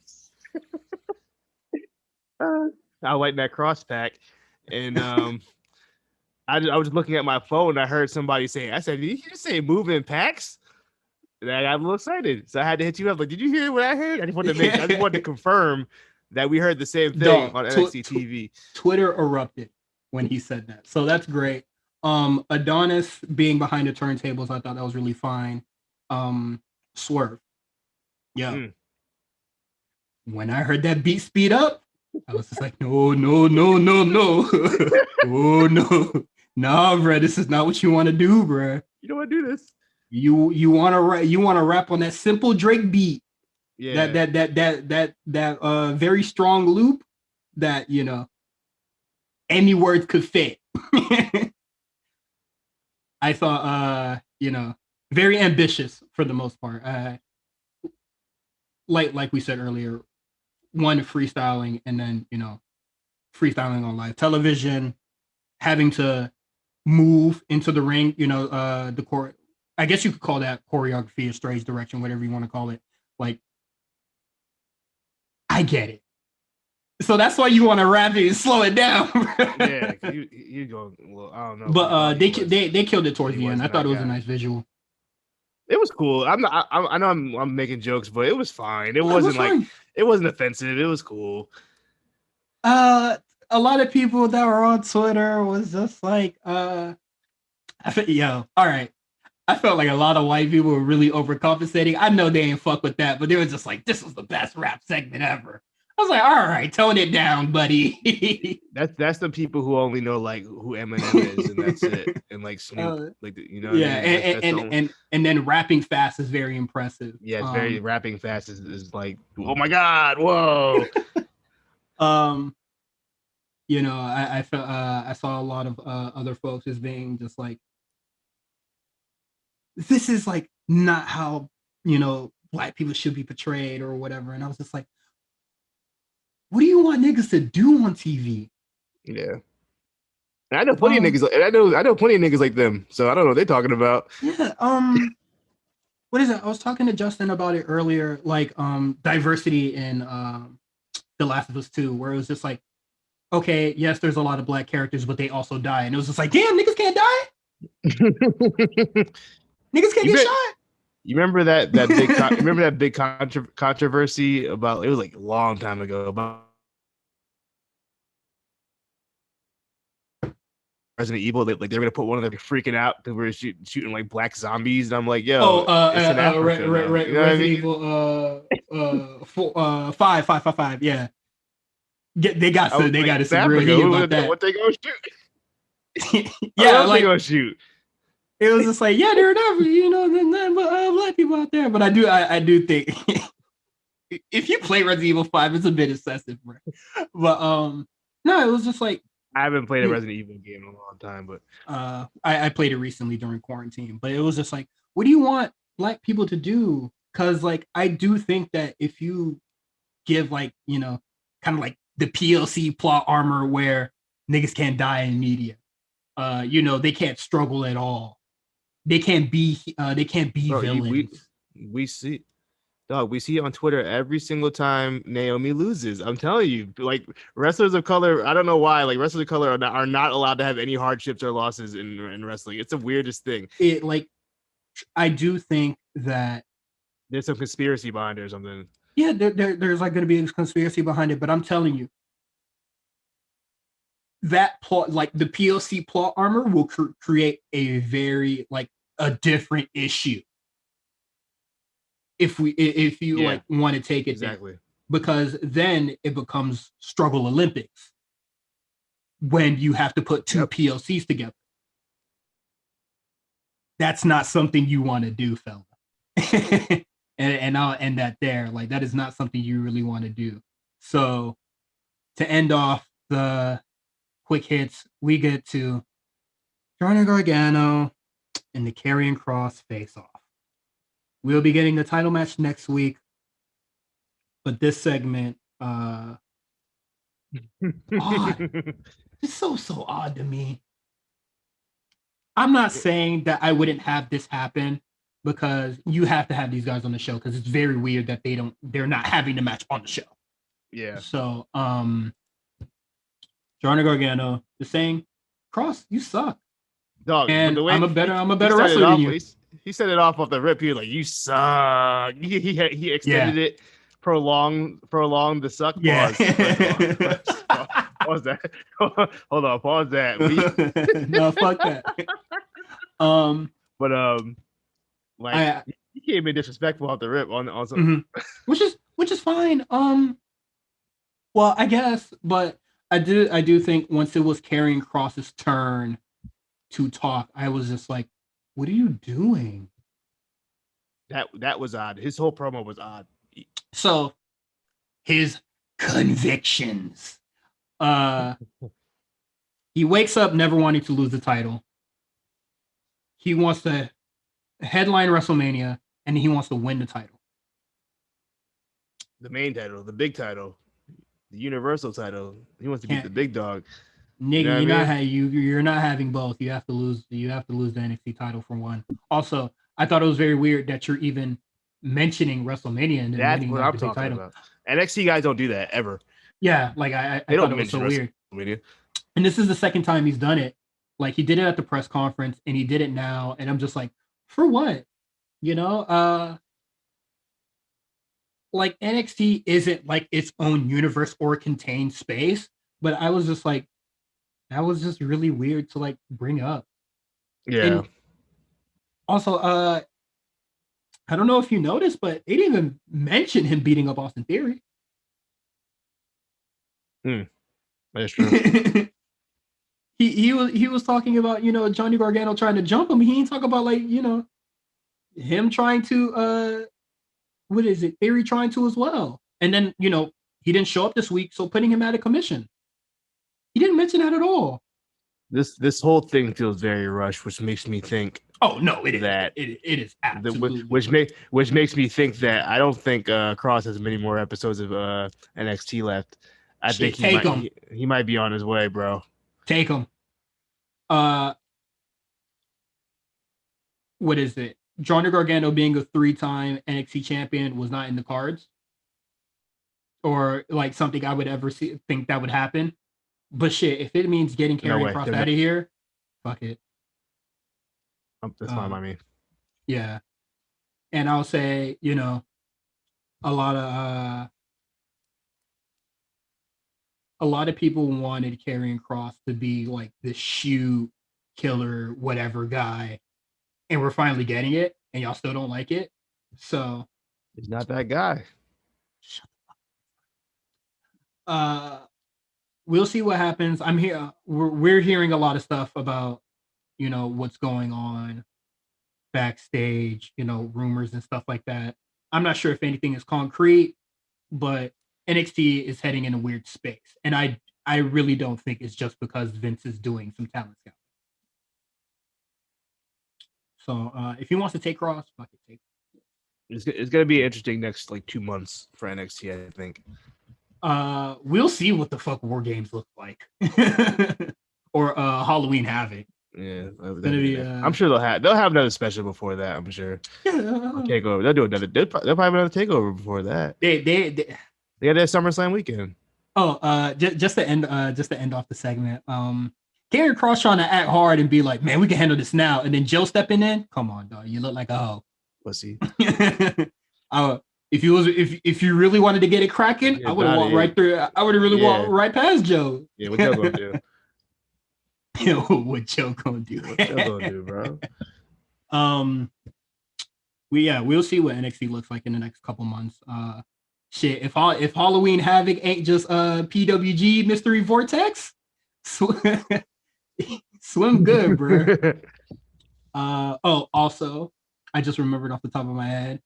lighting that cross pack, and I was looking at my phone. And I heard somebody say, "I said, did you just say moving packs?" And I got a little excited, so I had to hit you up. Like, did you hear what I heard? I just wanted to confirm that we heard the same thing on NXT TV. Twitter erupted when he said that, so that's great. Adonis being behind the turntables, I thought that was really fine. Swerve, yeah. When I heard that beat speed up, I was just like, no, oh no, nah, bro, this is not what you want to do, bro. You don't want to do this. You want to rap on that simple Drake beat, yeah. That very strong loop that any word could fit. I thought very ambitious for the most part. Like we said earlier, one freestyling and then freestyling on live television, having to move into the ring, the court. I guess you could call that choreography or stage direction, whatever you want to call it. Like, I get it. So that's why you want to rap it and slow it down. Yeah, you go. Well, I don't know. But they killed it towards the end. I thought it was a nice visual. It was cool. I know I'm making jokes, but it was fine. It wasn't it wasn't offensive. It was cool. A lot of people that were on Twitter was just like, all right. I felt like a lot of white people were really overcompensating. I know they ain't fuck with that, but they were just like, this was the best rap segment ever. was like, all right, tone it down, buddy. That's the people who only know like who Eminem is, and that's it. And like Snoop, like you know what I Yeah, mean. That's the only. and then rapping fast is very impressive. Yeah, it's very rapping fast is like, oh my god, whoa. You know, I saw a lot of other folks as being just like, this is like not how, you know, black people should be portrayed or whatever. And I was just like, what do you want niggas to do on TV? Yeah. And I know plenty of niggas. And I know plenty of niggas like them. So I don't know what they're talking about. Yeah. What is it? I was talking to Justin about it earlier, like diversity in The Last of Us 2, where it was just like, okay, yes, there's a lot of black characters, but they also die. And it was just like, damn, niggas can't die. Niggas can't get shot. You remember that big controversy about, it was like a long time ago, about Resident Evil, like they're gonna put one of them freaking out because we're shooting like black zombies, and I'm like, yo, it's in Africa. Resident Evil 5, yeah. They got some real heat about that. What they gonna shoot? Yeah, like they gonna shoot. It was just like, yeah, there are definitely, you know, there's nothing but black people out there. But I do think if you play Resident Evil 5, it's a bit excessive, bro. But no, it was just like, I haven't played a Resident Evil game in a long time, but I played it recently during quarantine. But it was just like, what do you want black people to do? Because like I do think that if you give like, you know, kind of like the PLC plot armor where niggas can't die in media, you know, they can't struggle at all. They can't be villains. We see. Dog, we see it on Twitter every single time Naomi loses. I'm telling you, like wrestlers of color, I don't know why, like wrestlers of color are not allowed to have any hardships or losses in wrestling. It's the weirdest thing. It like, I do think that there's some conspiracy behind it or something. Yeah, there's like going to be a conspiracy behind it, but I'm telling you, that plot, like the PLC plot armor, will create a very like a different issue. If you like want to take it exactly there. Because then it becomes Struggle Olympics when you have to put two PLCs together. That's not something you want to do, fella. and I'll end that there. Like that is not something you really want to do. So to end off the quick hits, we get to Johnny Gargano and the Karrion Kross face-off. We'll be getting the title match next week, but this segment, odd. It's so odd to me. I'm not saying that I wouldn't have this happen because you have to have these guys on the show because it's very weird that they're not having the match on the show. Yeah. So, Johnny Gargano is saying, "Kross, you suck." Dog, and the way I'm a better wrestler than you. He set it off the rip. He was like, "You suck." He extended it, prolonged the suck. Yeah. Pause that. Hold on. Pause that. No, fuck that. Like he came in disrespectful off the rip on something, which is fine. Well, I guess, but I do think once it was Karrion Kross's turn to talk, I was just like, what are you doing? That was odd. His whole promo was odd. So his convictions. He wakes up never wanting to lose the title. He wants to headline WrestleMania and he wants to win the title. The main title, the big title, the Universal title. He wants to beat the big dog. Nigga, you're not having both. You have to lose the NXT title for one. Also, I thought it was very weird that you're even mentioning WrestleMania and then winning the big title. About. NXT guys don't do that ever. Yeah, like I thought it was so weird. And this is the second time he's done it. Like he did it at the press conference and he did it now, and I'm just like, for what? You know, like NXT isn't like its own universe or contained space, but I was just like, that was just really weird to like bring up. Yeah. And also, I don't know if you noticed, but they didn't even mention him beating up Austin Theory. That's true. He was talking about, you know, Johnny Gargano trying to jump him. He ain't talk about, like, you know, him trying to what is it? Theory trying to as well. And then, you know, he didn't show up this week, so putting him out of commission. He didn't mention that at all. This whole thing feels very rushed, which makes me think. Oh no, it is. That it is absolutely which makes me think that I don't think Cross has many more episodes of NXT left. I think he might be on his way, bro. Take him. What is it? Johnny Gargano being a 3-time NXT champion was not in the cards, or like something I would ever think that would happen. But shit, if it means getting Karrion Kross out of here, fuck it. That's fine by me. Yeah, and I'll say, you know, a lot of people wanted Karrion Kross to be like the shoe killer, whatever guy, and we're finally getting it, and y'all still don't like it. So he's not that guy. Shut the fuck. We'll see what happens. I'm here. We're hearing a lot of stuff about, you know, what's going on backstage, you know, rumors and stuff like that. I'm not sure if anything is concrete, but NXT is heading in a weird space, and I really don't think it's just because Vince is doing some talent scouting. So if he wants to take Cross, fuck it, take. It's going to be interesting next like 2 months for NXT, I think. We'll see what the fuck War Games look like, or Halloween Havoc. Yeah, I'm sure they'll have another special before that. I'm sure. Yeah, takeover. They'll do another. They'll probably have another takeover before that. They got that SummerSlam weekend. Oh, just to end off the segment. Karrion Kross trying to act hard and be like, man, we can handle this now, and then Joe stepping in. Come on, dog, you look like a hoe. Pussy. If you really wanted to get it cracking, yeah, I would have walked right through. I would have really walked right past Joe. Yeah, what Joe gonna do? What Joe gonna do? What Joe gonna do, bro? We'll see what NXT looks like in the next couple months. Shit, if Halloween Havoc ain't just PWG Mystery Vortex, swim good, bro. Also, I just remembered off the top of my head,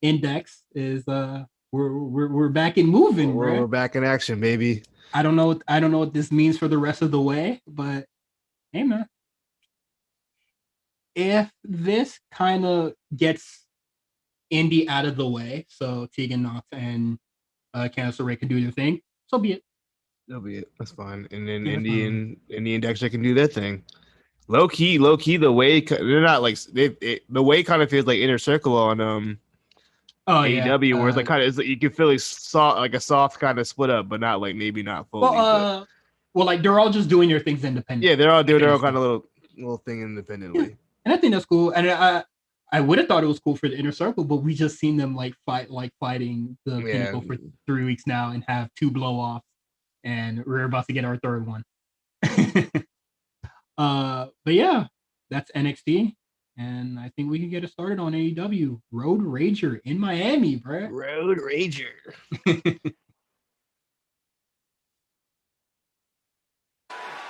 Index is we're back and moving, bro. We're back in action, baby. I don't know what this means for the rest of the way, but hey, man, if this kind of gets Indy out of the way, so Tegan Knox and Candice LeRae can do their thing, so be it. That'll be it. That's fine. And then Indy and Dexter can do their thing. Low key, the way they're not like the way kind of feels like Inner Circle on AEW, where it's like kind of you can feel like a soft kind of split up, but not like maybe not fully. Well, like they're all just doing their things independently. Yeah, they're all doing their own kind of little thing independently. Yeah. And I think that's cool. And I would have thought it was cool for the Inner Circle, but we just seen them fighting the Pinnacle for 3 weeks now and have 2 blow-offs, and we're about to get our 3rd one. But yeah, that's NXT. And I think we can get it started on AEW. Road Rager in Miami, bro. Road Rager.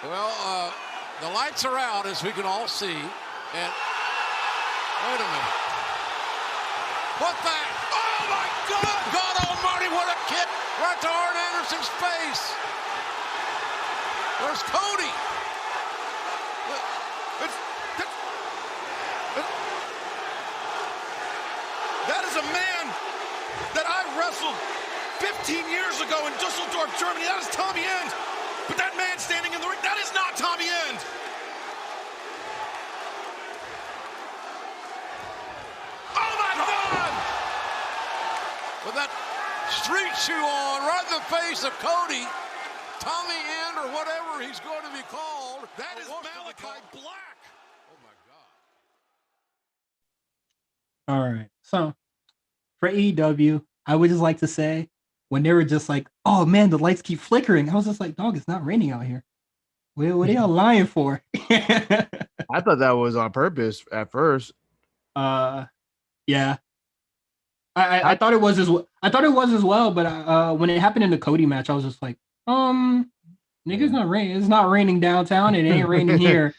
Well, the lights are out, as we can all see. And wait a minute. What the? Oh, my God! God almighty, what a kick right to Arn Anderson's face. There's Cody. That is a man that I wrestled 15 years ago in Dusseldorf, Germany. That is Tommy End. But that man standing in the ring, that is not Tommy End. Oh, my God! With that street shoe on right in the face of Cody, Tommy End, or whatever he's going to be called. That is Malakai Black. Oh, my God. All right. So for AEW, I would just like to say, when they were just like, oh man, the lights keep flickering, I was just like, dog, it's not raining out here. What are y'all lying for? I thought that was on purpose at first. Yeah. I thought it was as well. But when it happened in the Cody match, I was just like, Niggas not raining. It's not raining downtown. It ain't raining here.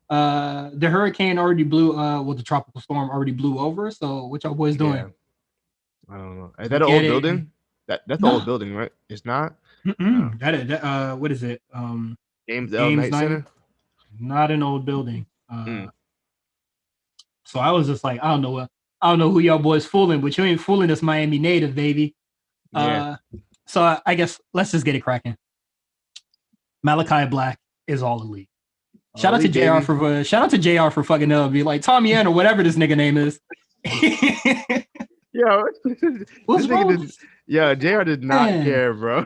The hurricane already blew. The tropical storm already blew over. So what y'all boys doing? Yeah. I don't know. Is that an old building? That's the old building, right? It's not. No. What is it? Games Night Center. Not an old building. So I was just like, I don't know who y'all boys fooling, but you ain't fooling this Miami native, baby. Yeah. So I guess let's just get it cracking. Malakai Black is all elite. Shout out to JR for fucking be like Tommy Ann or whatever this nigga name is. Yo, what's wrong? JR did not care, bro.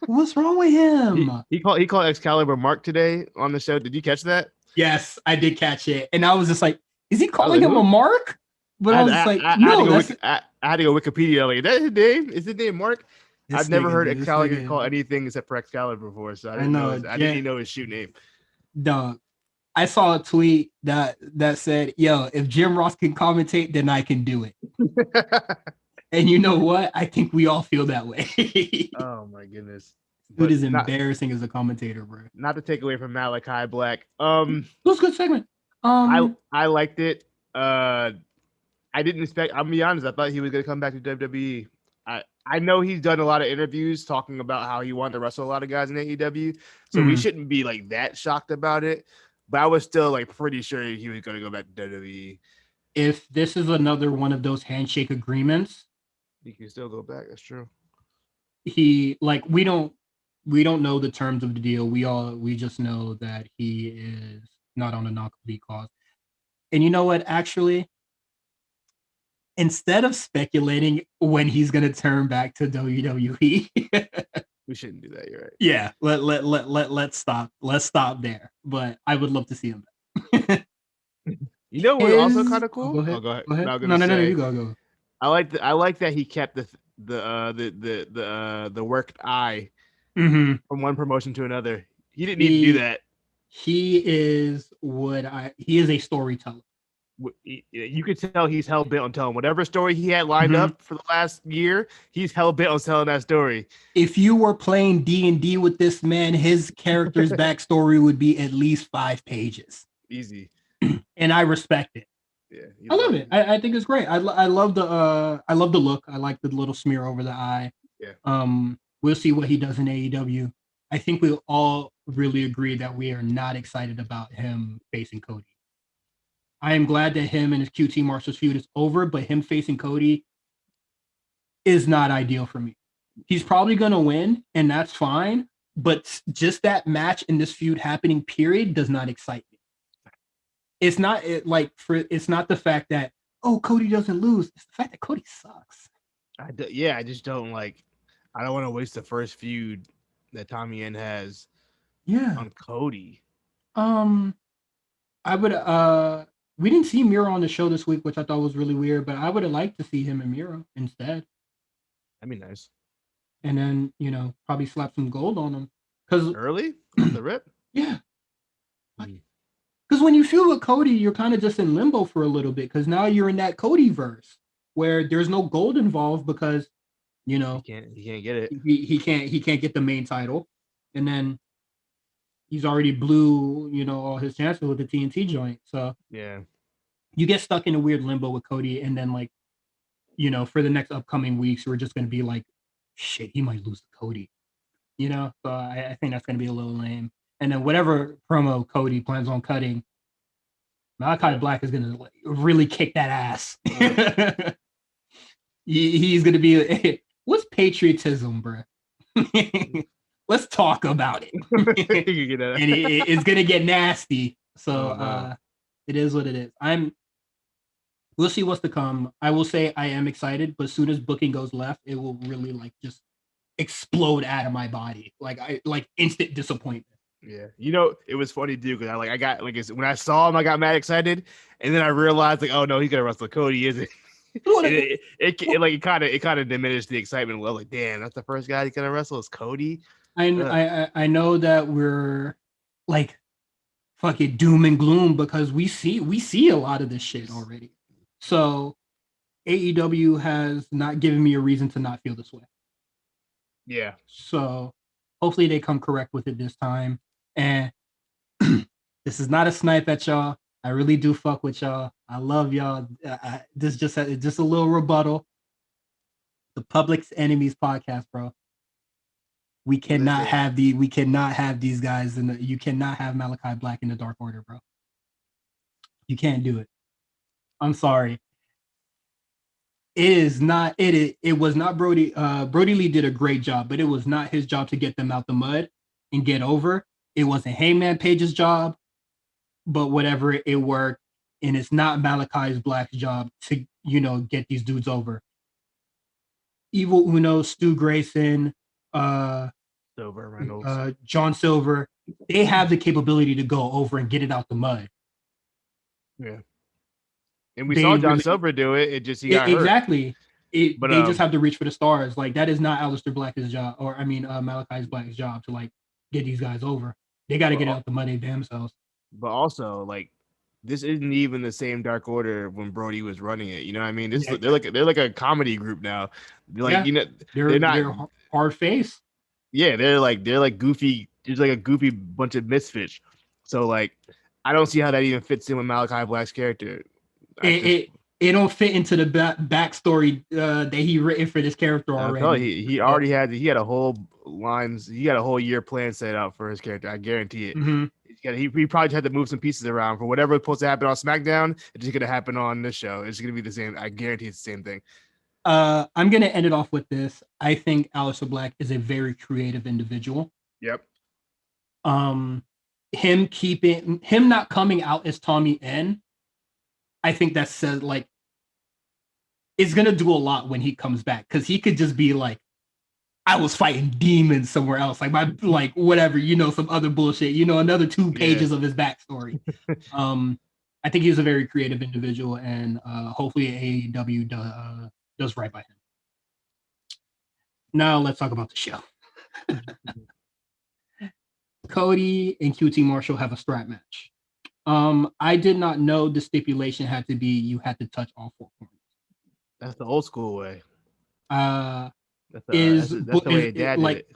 What's wrong with him? He called Excalibur Mark today on the show. Did you catch that? Yes, I did catch it, and I was just like, is he calling him a Mark? But I was like, no. I had to go Wikipedia. Like, is that his name? Is his name Mark? I've never heard Excalibur call anything except for Excalibur before, so I didn't even know his shoot name. Dog. I saw a tweet that said, yo, if Jim Ross can commentate, then I can do it. And you know what? I think we all feel that way. Oh my goodness. Dude is embarrassing as a commentator, bro. Not to take away from Malakai Black. It was a good segment. I liked it. I didn't expect, I'll be honest, I thought he was gonna come back to WWE. I know he's done a lot of interviews talking about how he wanted to wrestle a lot of guys in AEW, so we shouldn't be like that shocked about it. But I was still like pretty sure he was going to go back to WWE. If this is another one of those handshake agreements, he can still go back. That's true. We don't know the terms of the deal. We just know that he is not on a non-compete clause. And you know what? Actually, instead of speculating when he's going to turn back to WWE, we shouldn't do that. You're right. Yeah, let's stop. Let's stop there. But I would love to see him back. You know what's also kind of cool? Go ahead. Go ahead. No, you go. I like that he kept the worked eye from one promotion to another. He didn't need to do that. He is a storyteller. You could tell he's hell bent on telling whatever story he had lined up for the last year. He's hell bent on telling that story. If you were playing D&D with this man, his character's backstory would be at least 5 pages. Easy. And I respect it. Yeah, I love it. I think it's great. I love the look. I like the little smear over the eye. Yeah. We'll see what he does in AEW. I think we'll all really agree that we are not excited about him facing Cody. I am glad that him and his QT Marshall's feud is over, but him facing Cody is not ideal for me. He's probably going to win, and that's fine, but just that match in this feud happening, period, does not excite me. It's not it's not the fact that, Cody doesn't lose. It's the fact that Cody sucks. I just don't I don't want to waste the first feud that Tommy N has on Cody. I would we didn't see Miro on the show this week, which I thought was really weird, but I would have liked to see him and Miro instead. That'd be nice. And then, probably slap some gold on him. Because early? On the rip? Yeah. Because when you feud with Cody, you're kind of just in limbo for a little bit, because now you're in that Cody verse where there's no gold involved because, he can't get it. He can't get the main title. And then he's already blew, all his chances with the TNT joint. So yeah, you get stuck in a weird limbo with Cody, and then for the next upcoming weeks, we're just gonna be like, shit, he might lose to Cody. So I think that's gonna be a little lame. And then whatever promo Cody plans on cutting, Malakai Black is gonna really kick that ass. He's gonna be what's patriotism, bro? Let's talk about it. And it's gonna get nasty. So it is what it is. We'll see what's to come. I will say I am excited, but as soon as booking goes left, it will really just explode out of my body. Like instant disappointment. Yeah, it was funny too because I got when I saw him, I got mad excited, and then I realized oh no, he's gonna wrestle Cody, isn't it? It kind of diminished the excitement. Well, damn, that's the first guy he's gonna wrestle is Cody. I know that we're fucking doom and gloom because we see a lot of this shit already. So AEW has not given me a reason to not feel this way. Yeah. So hopefully they come correct with it this time. And this is not a snipe at y'all. I really do fuck with y'all. I love y'all. This just a little rebuttal. The Public's Enemies podcast, bro. We cannot have these guys you cannot have Malakai Black in the Dark Order, bro. You can't do it. I'm sorry. It was not Brody. Brody Lee did a great job, but it was not his job to get them out the mud and get over. It wasn't Hangman Page's job, but whatever, it worked. And it's not Malakai Black's job to, get these dudes over. Evil Uno, Stu Grayson, Silver Reynolds, John Silver, they have the capability to go over and get it out the mud. Yeah. And we saw John Silver do it. It just, he got exactly. hurt. But they just have to reach for the stars. Like, that is not Aleister Black's job, or Malakai Black's job to like get these guys over. They got to get out the mud themselves. But also, like, this isn't even the same Dark Order when Brody was running it. You know what I mean? They're like a comedy group now. They're not hard face. Yeah, they're like goofy. There's like a goofy bunch of misfits. So like, I don't see how that even fits in with Malakai Black's character. It don't fit into the backstory that he written for this character already. He already had a whole lines. He had a whole year plan set out for his character. I guarantee it. Mm-hmm. He probably had to move some pieces around for whatever was supposed to happen on SmackDown. It's just gonna happen on this show. It's gonna be the same. I guarantee it's the same thing. I'm gonna end it off with this. I think Aleister Black is a very creative individual. Yep. Him not coming out as Tommy N, I think that says like it's gonna do a lot when he comes back, because he could just be like, I was fighting demons somewhere else, like whatever, some other bullshit, another 2 pages of his backstory. I think he's a very creative individual, and hopefully AEW does right by him. Now let's talk about the show. Cody and QT Marshall have a strap match. I did not know the stipulation had to be you had to touch all 4 corners. That's the old school way. That's the way Dad did it.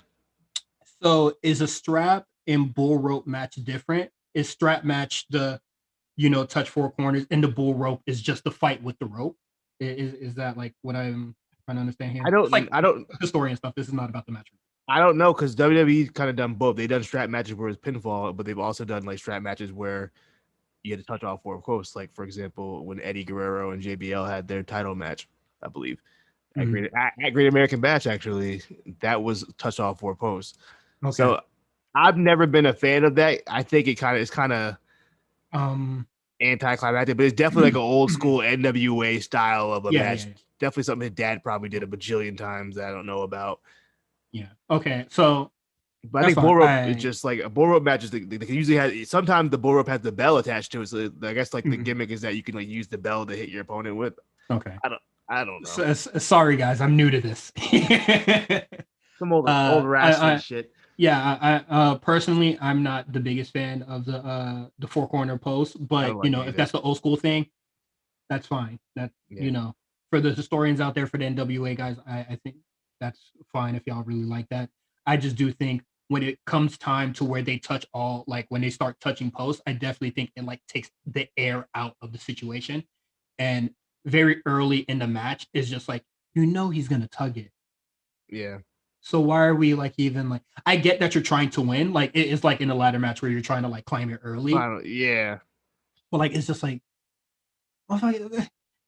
So is a strap and bull rope match different? Is strap match the, touch 4 corners, and the bull rope is just the fight with the rope? Is that like what I'm trying to understand here? I don't historian stuff. This is not about the match. I don't know, because WWE kind of done both. They've done strap matches where it's pinfall, but they've also done like strap matches where you had to touch all 4 quotes. Like, for example, when Eddie Guerrero and JBL had their title match, I believe. Mm-hmm. At Great American Bash, actually, that was touch all 4 posts. Okay. So I've never been a fan of that. I think it's kind of anticlimactic, but it's definitely like an old school NWA style of a match. Yeah. Definitely something his dad probably did a bajillion times that I don't know about. Yeah. Okay. So, but I think bull rope is just like a bull rope match. They usually have, sometimes the bull rope has the bell attached to it. So I guess like the gimmick is that you can like use the bell to hit your opponent with. Okay. I don't know. Sorry guys, I'm new to this. Some old wrestling shit. Yeah. I personally, I'm not the biggest fan of the 4 corner post, but if that's the old school thing, that's fine. That for the historians out there, for the NWA guys, I think that's fine if y'all really like that. I just do think when it comes time to where they touch all, like when they start touching posts, I definitely think it like takes the air out of the situation. And very early in the match is just like, he's gonna tug it. Yeah. So why are we like even like? I get that you're trying to win, like it's like in a ladder match where you're trying to like climb it early. Yeah. But like it's just like,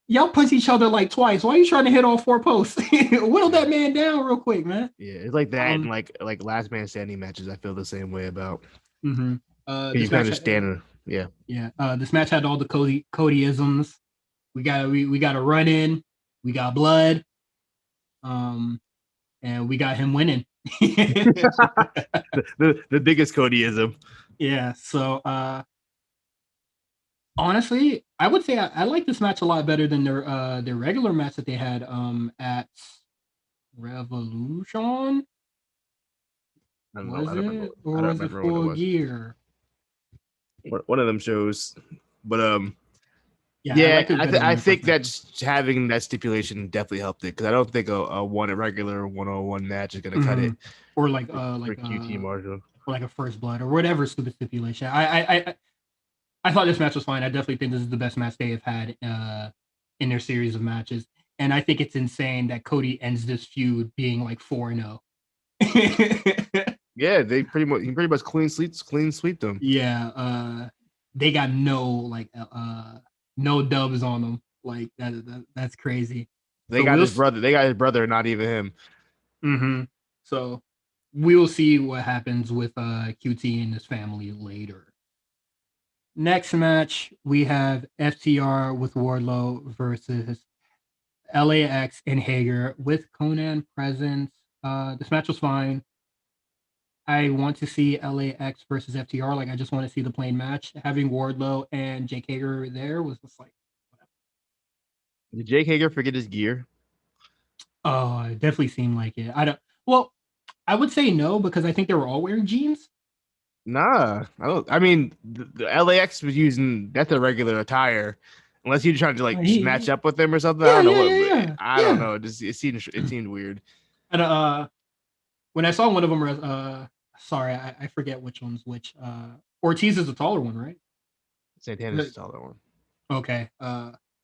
y'all punch each other like twice. Why are you trying to hit all 4 posts? Whittle that man down real quick, man. Yeah, it's like that, and like last man standing matches. I feel the same way about. Mm-hmm. You can understand. Yeah. This match had all the Codyisms. We got a run in. We got blood. And we got him winning. the biggest Codyism. Yeah. So honestly, I would say I like this match a lot better than their regular match that they had at Revolution. Was it Full Gear? One of them shows, but Yeah, I Yeah, like it better than I the think first match. that's having that stipulation definitely helped it because I don't think a regular 1-on-1 match is gonna cut Mhm. it Or for QT Marshall. or like a first blood or whatever stupid stipulation. I thought this match was fine. I definitely think this is the best match they have had in their series of matches. And I think it's insane that Cody ends this feud being like 4-0. Yeah, he pretty much clean sweep them. Yeah, they got no dubs on them. Like that's crazy. They So got his brother. They got his brother, not even him. Mm-hmm. So we will see what happens with QT and his family later. Next match, we have FTR with Wardlow versus LAX and Hager with Conan present. This match was fine. I want to see LAX versus FTR. Like, I just want to see the plain match. Having Wardlow and Jake Hager there was just like, Did Jake Hager forget his gear? oh, it definitely seemed like it. I don't. Well, I would say no because I think they were all wearing jeans. Nah, I don't. I mean, the LAX was using that's a regular attire, unless you're trying to like just match up with them or something. I Yeah, don't know yeah, what, yeah, but yeah, I don't yeah. know. It seemed weird. And when I saw one of them, sorry, I forget which one's which. Ortiz is the taller one, right? Santana's the taller one. Okay.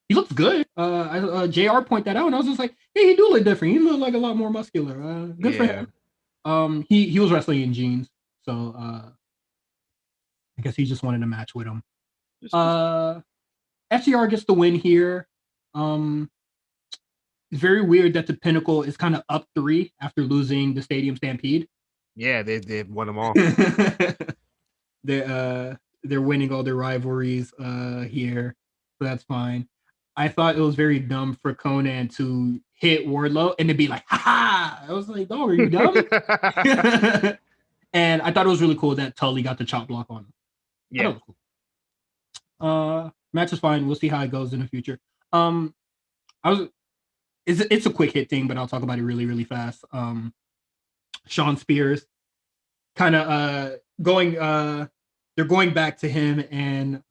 He looks good. Jr. point that out, and I was just like, hey, he do look different. He look like a lot more muscular. Good for him. He was wrestling in jeans, so I guess he just wanted a match with him. FTR gets the win here. It's very weird that the Pinnacle is kind of up 3 after losing the Stadium Stampede. Yeah, they won them all. They're winning all their rivalries here, so that's fine. I thought it was very dumb for Conan to hit Wardlow and to be like, "Ha ha!" I was like, "Oh, are you dumb?" And I thought it was really cool that Tully got the chop block on him. Yeah. Cool. Match is fine. We'll see how it goes in the future. It's a quick hit thing, but I'll talk about it really, really fast. Sean Spears kind of they're going back to him and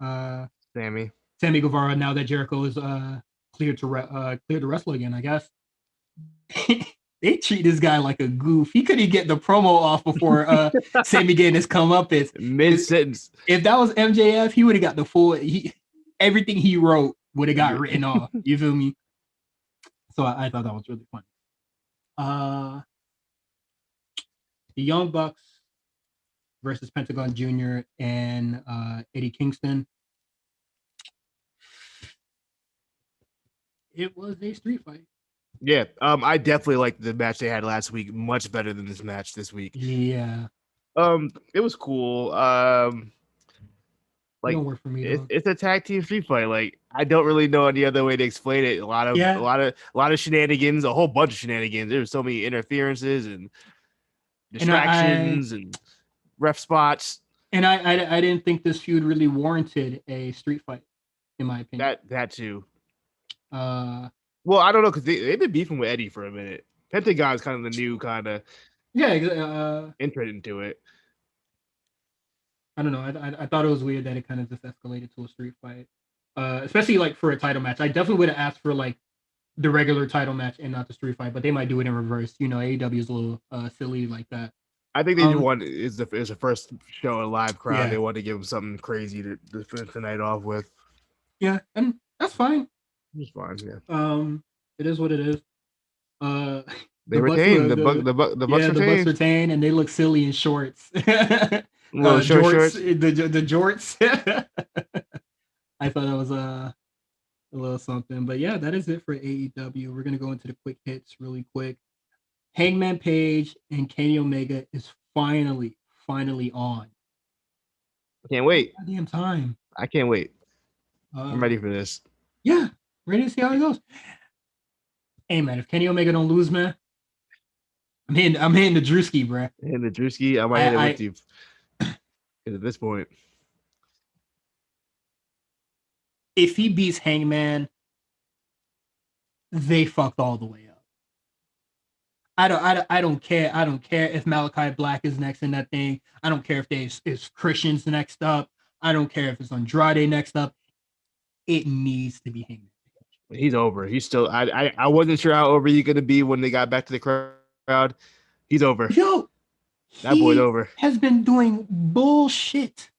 Sammy Guevara now that Jericho is cleared to wrestle again, I guess. They treat this guy like a goof. He couldn't get the promo off before Sammy getting his comeuppance. Mid-sentence. If that was MJF, he would have got the full everything he wrote would have got written off. You feel me? So I thought that was really funny. The Young Bucks versus Pentagon Jr. and Eddie Kingston. It was a street fight. Yeah, I definitely liked the match they had last week much better than this match this week. Yeah. It was cool. Like don't work for me, it's a tag team street fight. Like I don't really know any other way to explain it. A lot of shenanigans, a whole bunch of shenanigans. There were so many interferences and distractions and ref spots. And I didn't think this feud really warranted a street fight, in my opinion. That too. Well, I don't know because they've been beefing with Eddie for a minute. Pentagon's kind of the new kind of entrant into it. I don't know. I thought it was weird that it kind of just escalated to a street fight, especially like for a title match. I definitely would have asked for like the regular title match and not the street fight, but they might do it in reverse. You know, AEW is a little silly like that. I think they want is the first show a live crowd. Yeah. They want to give them something crazy to finish the night off with. Yeah, and that's fine. It's fine. Yeah. It is what it is. They retain the Bucks retain, and they look silly in shorts. Shorts. The jorts. I thought that was a little something, but yeah, that is it for AEW. We're gonna go into the quick hits really quick. Hangman Page and Kenny Omega is finally on. I can't wait. Goddamn time. I can't wait. I'm ready for this. Yeah, ready to see how it goes. Hey man, if Kenny Omega don't lose, man, I'm hitting the Drewski, bro. Hitting the Drewski, I might hit it with you. At this point, if he beats Hangman, they fucked all the way up. I don't care. I don't care if Malakai Black is next in that thing. I don't care if it's Christian's next up. I don't care if it's Andrade next up. it needs to be Hangman. He's over. He's still. I wasn't sure how over he's gonna be when they got back to the crowd. He's over. Yo, That boy's he over. has been doing bullshit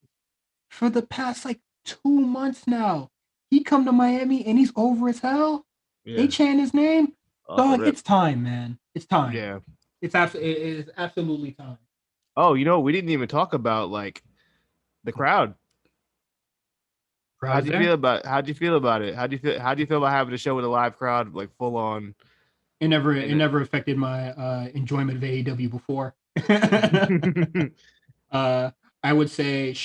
for the past like 2 months now. He come to Miami and he's over as hell. Yeah. They chant his name. Off the Dog, rip. it's time, man. It's time. Yeah. It is absolutely time. Oh, we didn't even talk about like the crowd. How'd you feel about it? How do you feel about having a show with a live crowd, like full on? It never affected my enjoyment of AEW before. I would say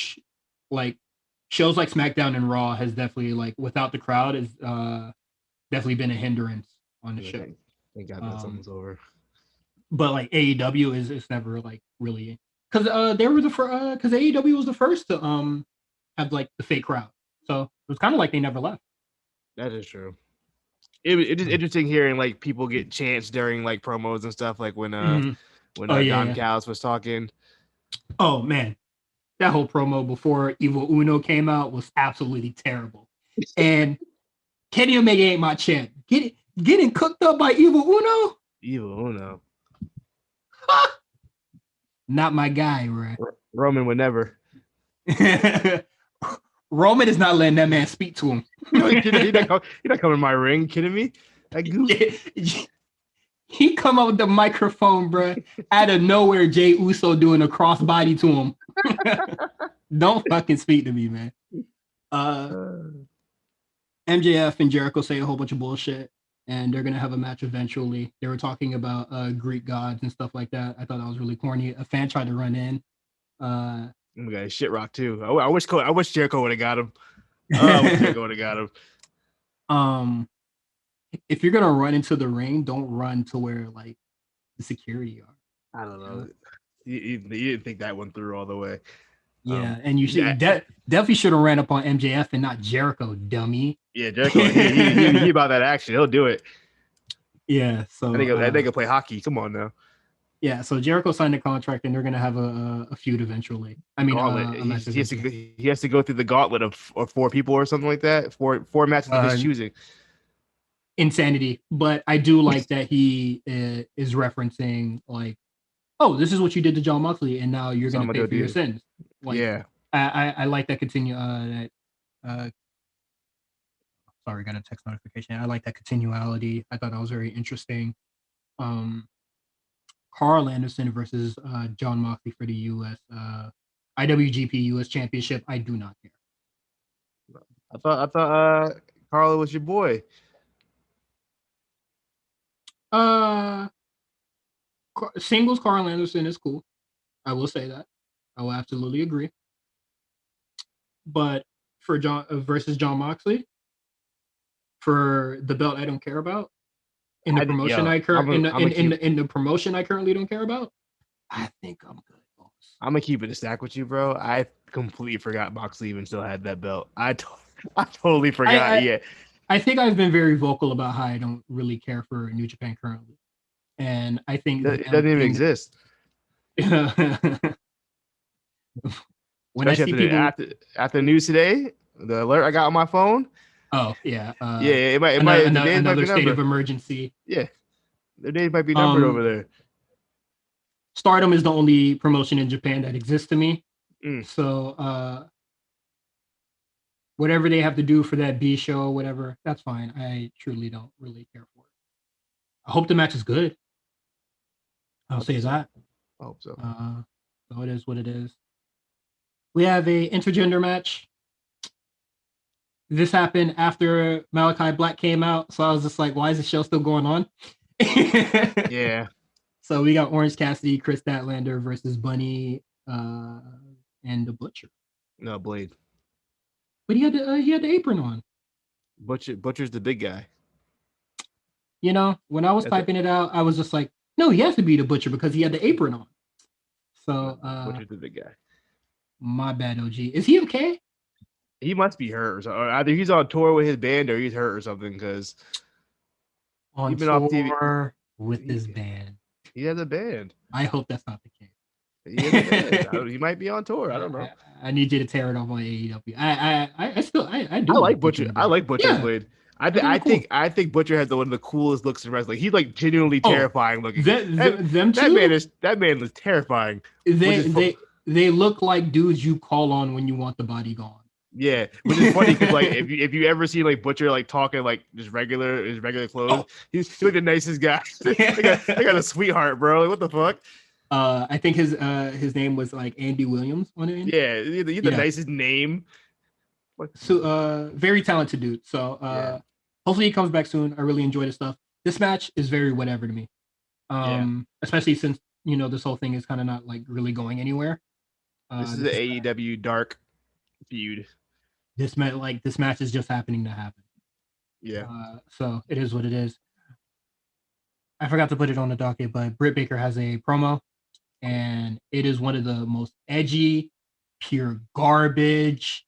like shows like SmackDown and Raw has definitely, like, without the crowd, is definitely been a hindrance on the show. Thank God that something's over. But like AEW is never like really, because they were the first, because AEW was the first to have like the fake crowd, so it was kind of like they never left. That is true. It is interesting hearing like people get chants during like promos and stuff, like when Don Callis was talking. Oh man, that whole promo before Evil Uno came out was absolutely terrible. And Kenny Omega ain't my champ. Getting cooked up by Evil Uno? Evil Uno. Not my guy, right? Roman would never. Roman is not letting that man speak to him. You're not coming in my ring, kidding me? He come up with the microphone, bro. Out of nowhere, Jey Uso doing a crossbody to him. Don't fucking speak to me, man. MJF and Jericho say a whole bunch of bullshit, and they're gonna have a match eventually. They were talking about Greek gods and stuff like that. I thought that was really corny. A fan tried to run in. We got shit rock too. I wish Jericho would have got him. I wish Jericho would have got him. If you're gonna run into the ring, don't run to where like the security are. I don't know. You didn't think that one through all the way. Yeah, and you should definitely should have ran up on MJF and not Jericho, dummy. Yeah, Jericho. he about that action. He'll do it. Yeah, so that nigga play hockey. Come on now. Yeah, so Jericho signed a contract, and they're gonna have a feud eventually. I mean, he has to go through the gauntlet of 4 people or something like that. Four matches of his choosing. Insanity, but I do like that he is referencing like, oh, this is what you did to John Moxley, and now you're gonna pay for your sins. Like, yeah, I like that sorry, got a text notification. I like that continuality. I thought that was very interesting. Carl Anderson versus John Moxley for the U.S. IWGP U.S. Championship. I do not care. I thought Carl was your boy. Singles Carl Anderson is cool. I will say that. I will absolutely agree. But for John versus John Moxley, for the belt I don't care about, in the promotion in the promotion I currently don't care about, I think I'm good, boss. I'm gonna keep it a stack with you, bro. I completely forgot Moxley even still had that belt. I totally forgot. I think I've been very vocal about how I don't really care for New Japan currently, and I think it doesn't even exist. When I see people after the news today, the alert I got on my phone. Oh yeah, it might another state of emergency. Yeah, their days might be numbered over there. Stardom is the only promotion in Japan that exists to me. So whatever they have to do for that B show, whatever, that's fine. I truly don't really care for it. I hope the match is good. I'll say that. I hope so. So it is what it is. We have a intergender match. This happened after Malakai Black came out, so I was just like, why is the show still going on? Yeah. So we got Orange Cassidy, Chris Statlander versus Bunny and the Butcher. No, Blade. But he had the apron on. Butcher's the big guy. You know, when I was typing it out, I was just like, no, he has to be the Butcher because he had the apron on. So Butcher's the big guy. My bad, OG. Is he okay? He must be hurt, or either he's on tour with his band or he's hurt or something. Because on tour with his band, he has a band. I hope that's not the case. He has a band. He might be on tour. I don't know. I need you to tear it off on AEW. I do I like Butcher. I like Butcher's Yeah, Blade. cool. I think Butcher has one of the coolest looks in wrestling. He's like genuinely Oh, terrifying looking. them That man is terrifying. Which they is they they look like dudes you call on when you want the body gone. yeah, which is funny because like if you ever see like Butcher like talking like just his regular clothes, he's like the nicest guy. they got a sweetheart, bro. Like, what the fuck? I think his name was like Andy Williams on it. Yeah, he's the nicest name. So very talented dude. So hopefully he comes back soon. I really enjoy the stuff. This match is very whatever to me. Especially since this whole thing is kind of not like really going anywhere. This is the AEW Dark feud. This match is just happening to happen. Yeah. So it is what it is. I forgot to put it on the docket, but Britt Baker has a promo, and it is one of the most edgy, pure garbage,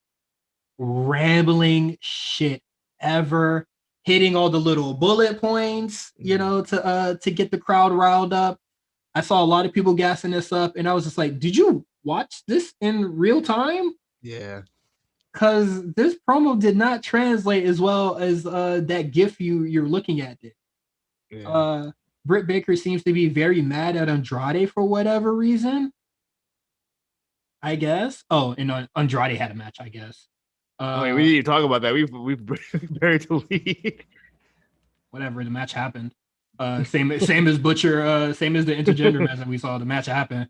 rambling shit ever. Hitting all the little bullet points, to get the crowd riled up. I saw a lot of people gassing this up, and I was just like, "Did you watch this in real time?" Yeah. Because this promo did not translate as well as that GIF you're looking at did. Yeah. Britt Baker seems to be very mad at Andrade for whatever reason. I guess. Oh, and Andrade had a match, I guess. We didn't even talk about that. We buried the lead. Whatever, the match happened. Same as Butcher, same as the intergender match that we saw. The match happened.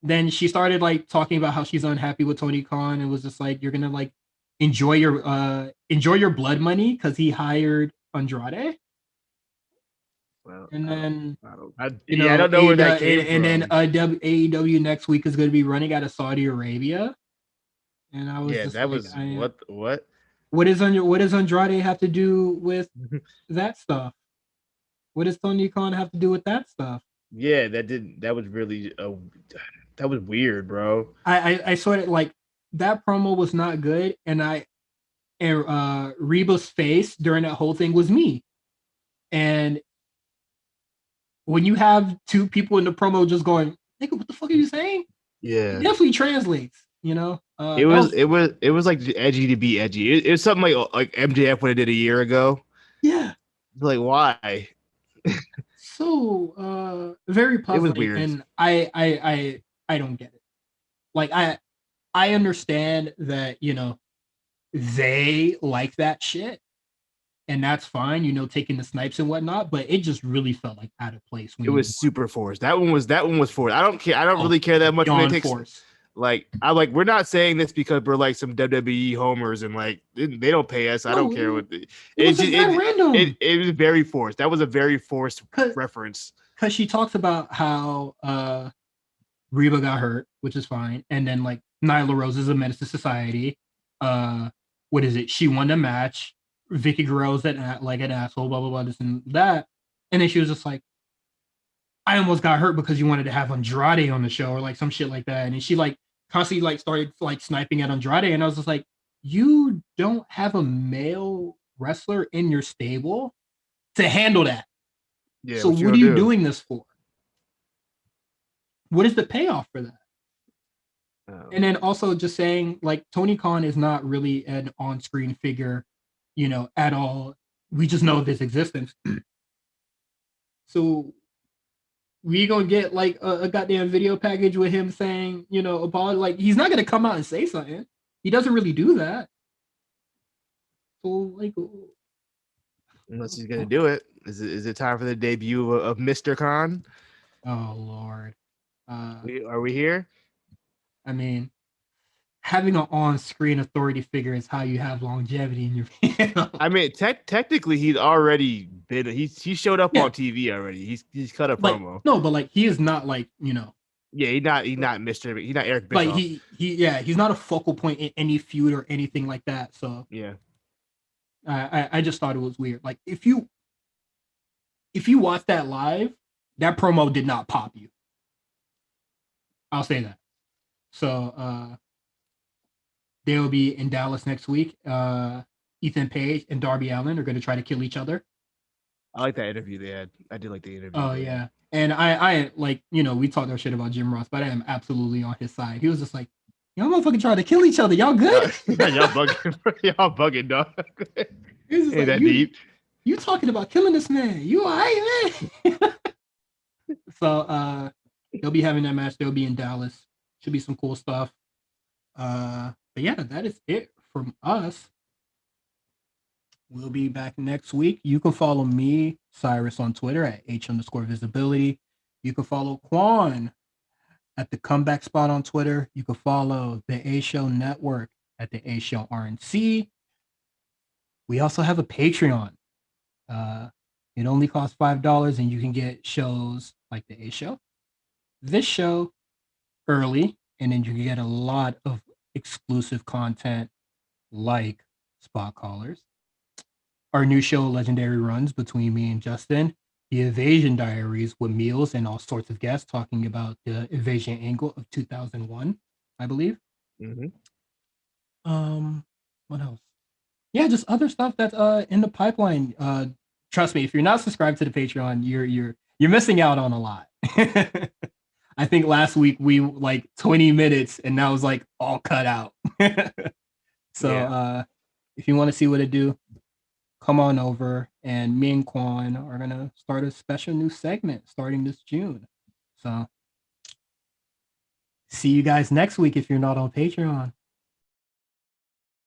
Then she started like talking about how she's unhappy with Tony Khan and was just like, you're gonna like enjoy your blood money because he hired Andrade. Well, and then I don't know where that came from. And then AEW next week is going to be running out of Saudi Arabia. And I was what? What does Andrade have to do with that stuff? What does Tony Khan have to do with that stuff? Yeah, that was really that was weird, bro. I sort of like that promo was not good, and Reba's face during that whole thing was me. And when you have two people in the promo just going, "Nigga, what the fuck are you saying?" Yeah, it definitely translates. It was like edgy to be edgy. It was something like MJF would have did a year ago. Yeah, like why? So very puzzling. It was weird, and I don't get it. Like I understand that they like that shit, and that's fine. Taking the snipes and whatnot, but it just really felt like out of place. It was super forced. That one was forced. I don't care. I don't really care that much when it takes force. Like we're not saying this because we're like some WWE homers and like they don't pay us. I don't care what random. It was very forced. That was a very forced reference. Because she talks about how Reba got hurt, which is fine, and then like Nyla Rose is a menace to society. What is it? She won the match. Vicky Guerrero's like an asshole, blah blah blah, this and that. And then she was just like, I almost got hurt because you wanted to have Andrade on the show or like some shit like that. And then she like constantly like started like sniping at Andrade. And I was just like, you don't have a male wrestler in your stable to handle that. Yeah. So what are you doing this for? What is the payoff for that? And then also just saying like Tony Khan is not really an on-screen figure, at all. We just know of his existence. So we gonna get like a goddamn video package with him saying, about like he's not gonna come out and say something. He doesn't really do that. So like, unless he's gonna do it, is it time for the debut of Mr. Khan? Oh Lord, are we here? I mean, having an on-screen authority figure is how you have longevity in your. I mean, technically, he's already been. He showed up on TV already. He's cut a promo. No, but like he is not like Yeah, he's not Mr. He's not Eric Bischoff. Like he's not a focal point in any feud or anything like that. So yeah, I just thought it was weird. Like if you watch that live, that promo did not pop you. I'll say that. So they'll be in Dallas next week. Ethan Page and Darby Allin are going to try to kill each other. I like that interview they had. I did like the interview. Oh yeah, and I like we talked our shit about Jim Ross, but I am absolutely on his side. He was just like, Y'all motherfucking trying to kill each other. Y'all good? Y'all bugging. Y'all bugging, dog. It's just Ain't that you, deep? you talking about killing this man. You all right, man? So they'll be having that match. They'll be in Dallas. Should be some cool stuff. But yeah, that is it from us. We'll be back next week. You can follow me, Cyrus, on Twitter at H_visibility. You can follow Quan at the Comeback Spot on Twitter. You can follow the A Show Network at the A Show RNC. We also have a Patreon. It only costs $5, and you can get shows like the A Show, this show early, and then you can get a lot of exclusive content like Spot Callers, our new show Legendary Runs between me and Justin, the Evasion Diaries with Meals and all sorts of guests talking about the Evasion angle of 2001, I believe. Mm-hmm. What else? Yeah, just other stuff that's in the pipeline. Trust me, if you're not subscribed to the Patreon, you're missing out on a lot. I think last week we like 20 minutes and that was like all cut out. So if you want to see what I do, come on over, and me and Quan are gonna start a special new segment starting this June. So see you guys next week if you're not on Patreon.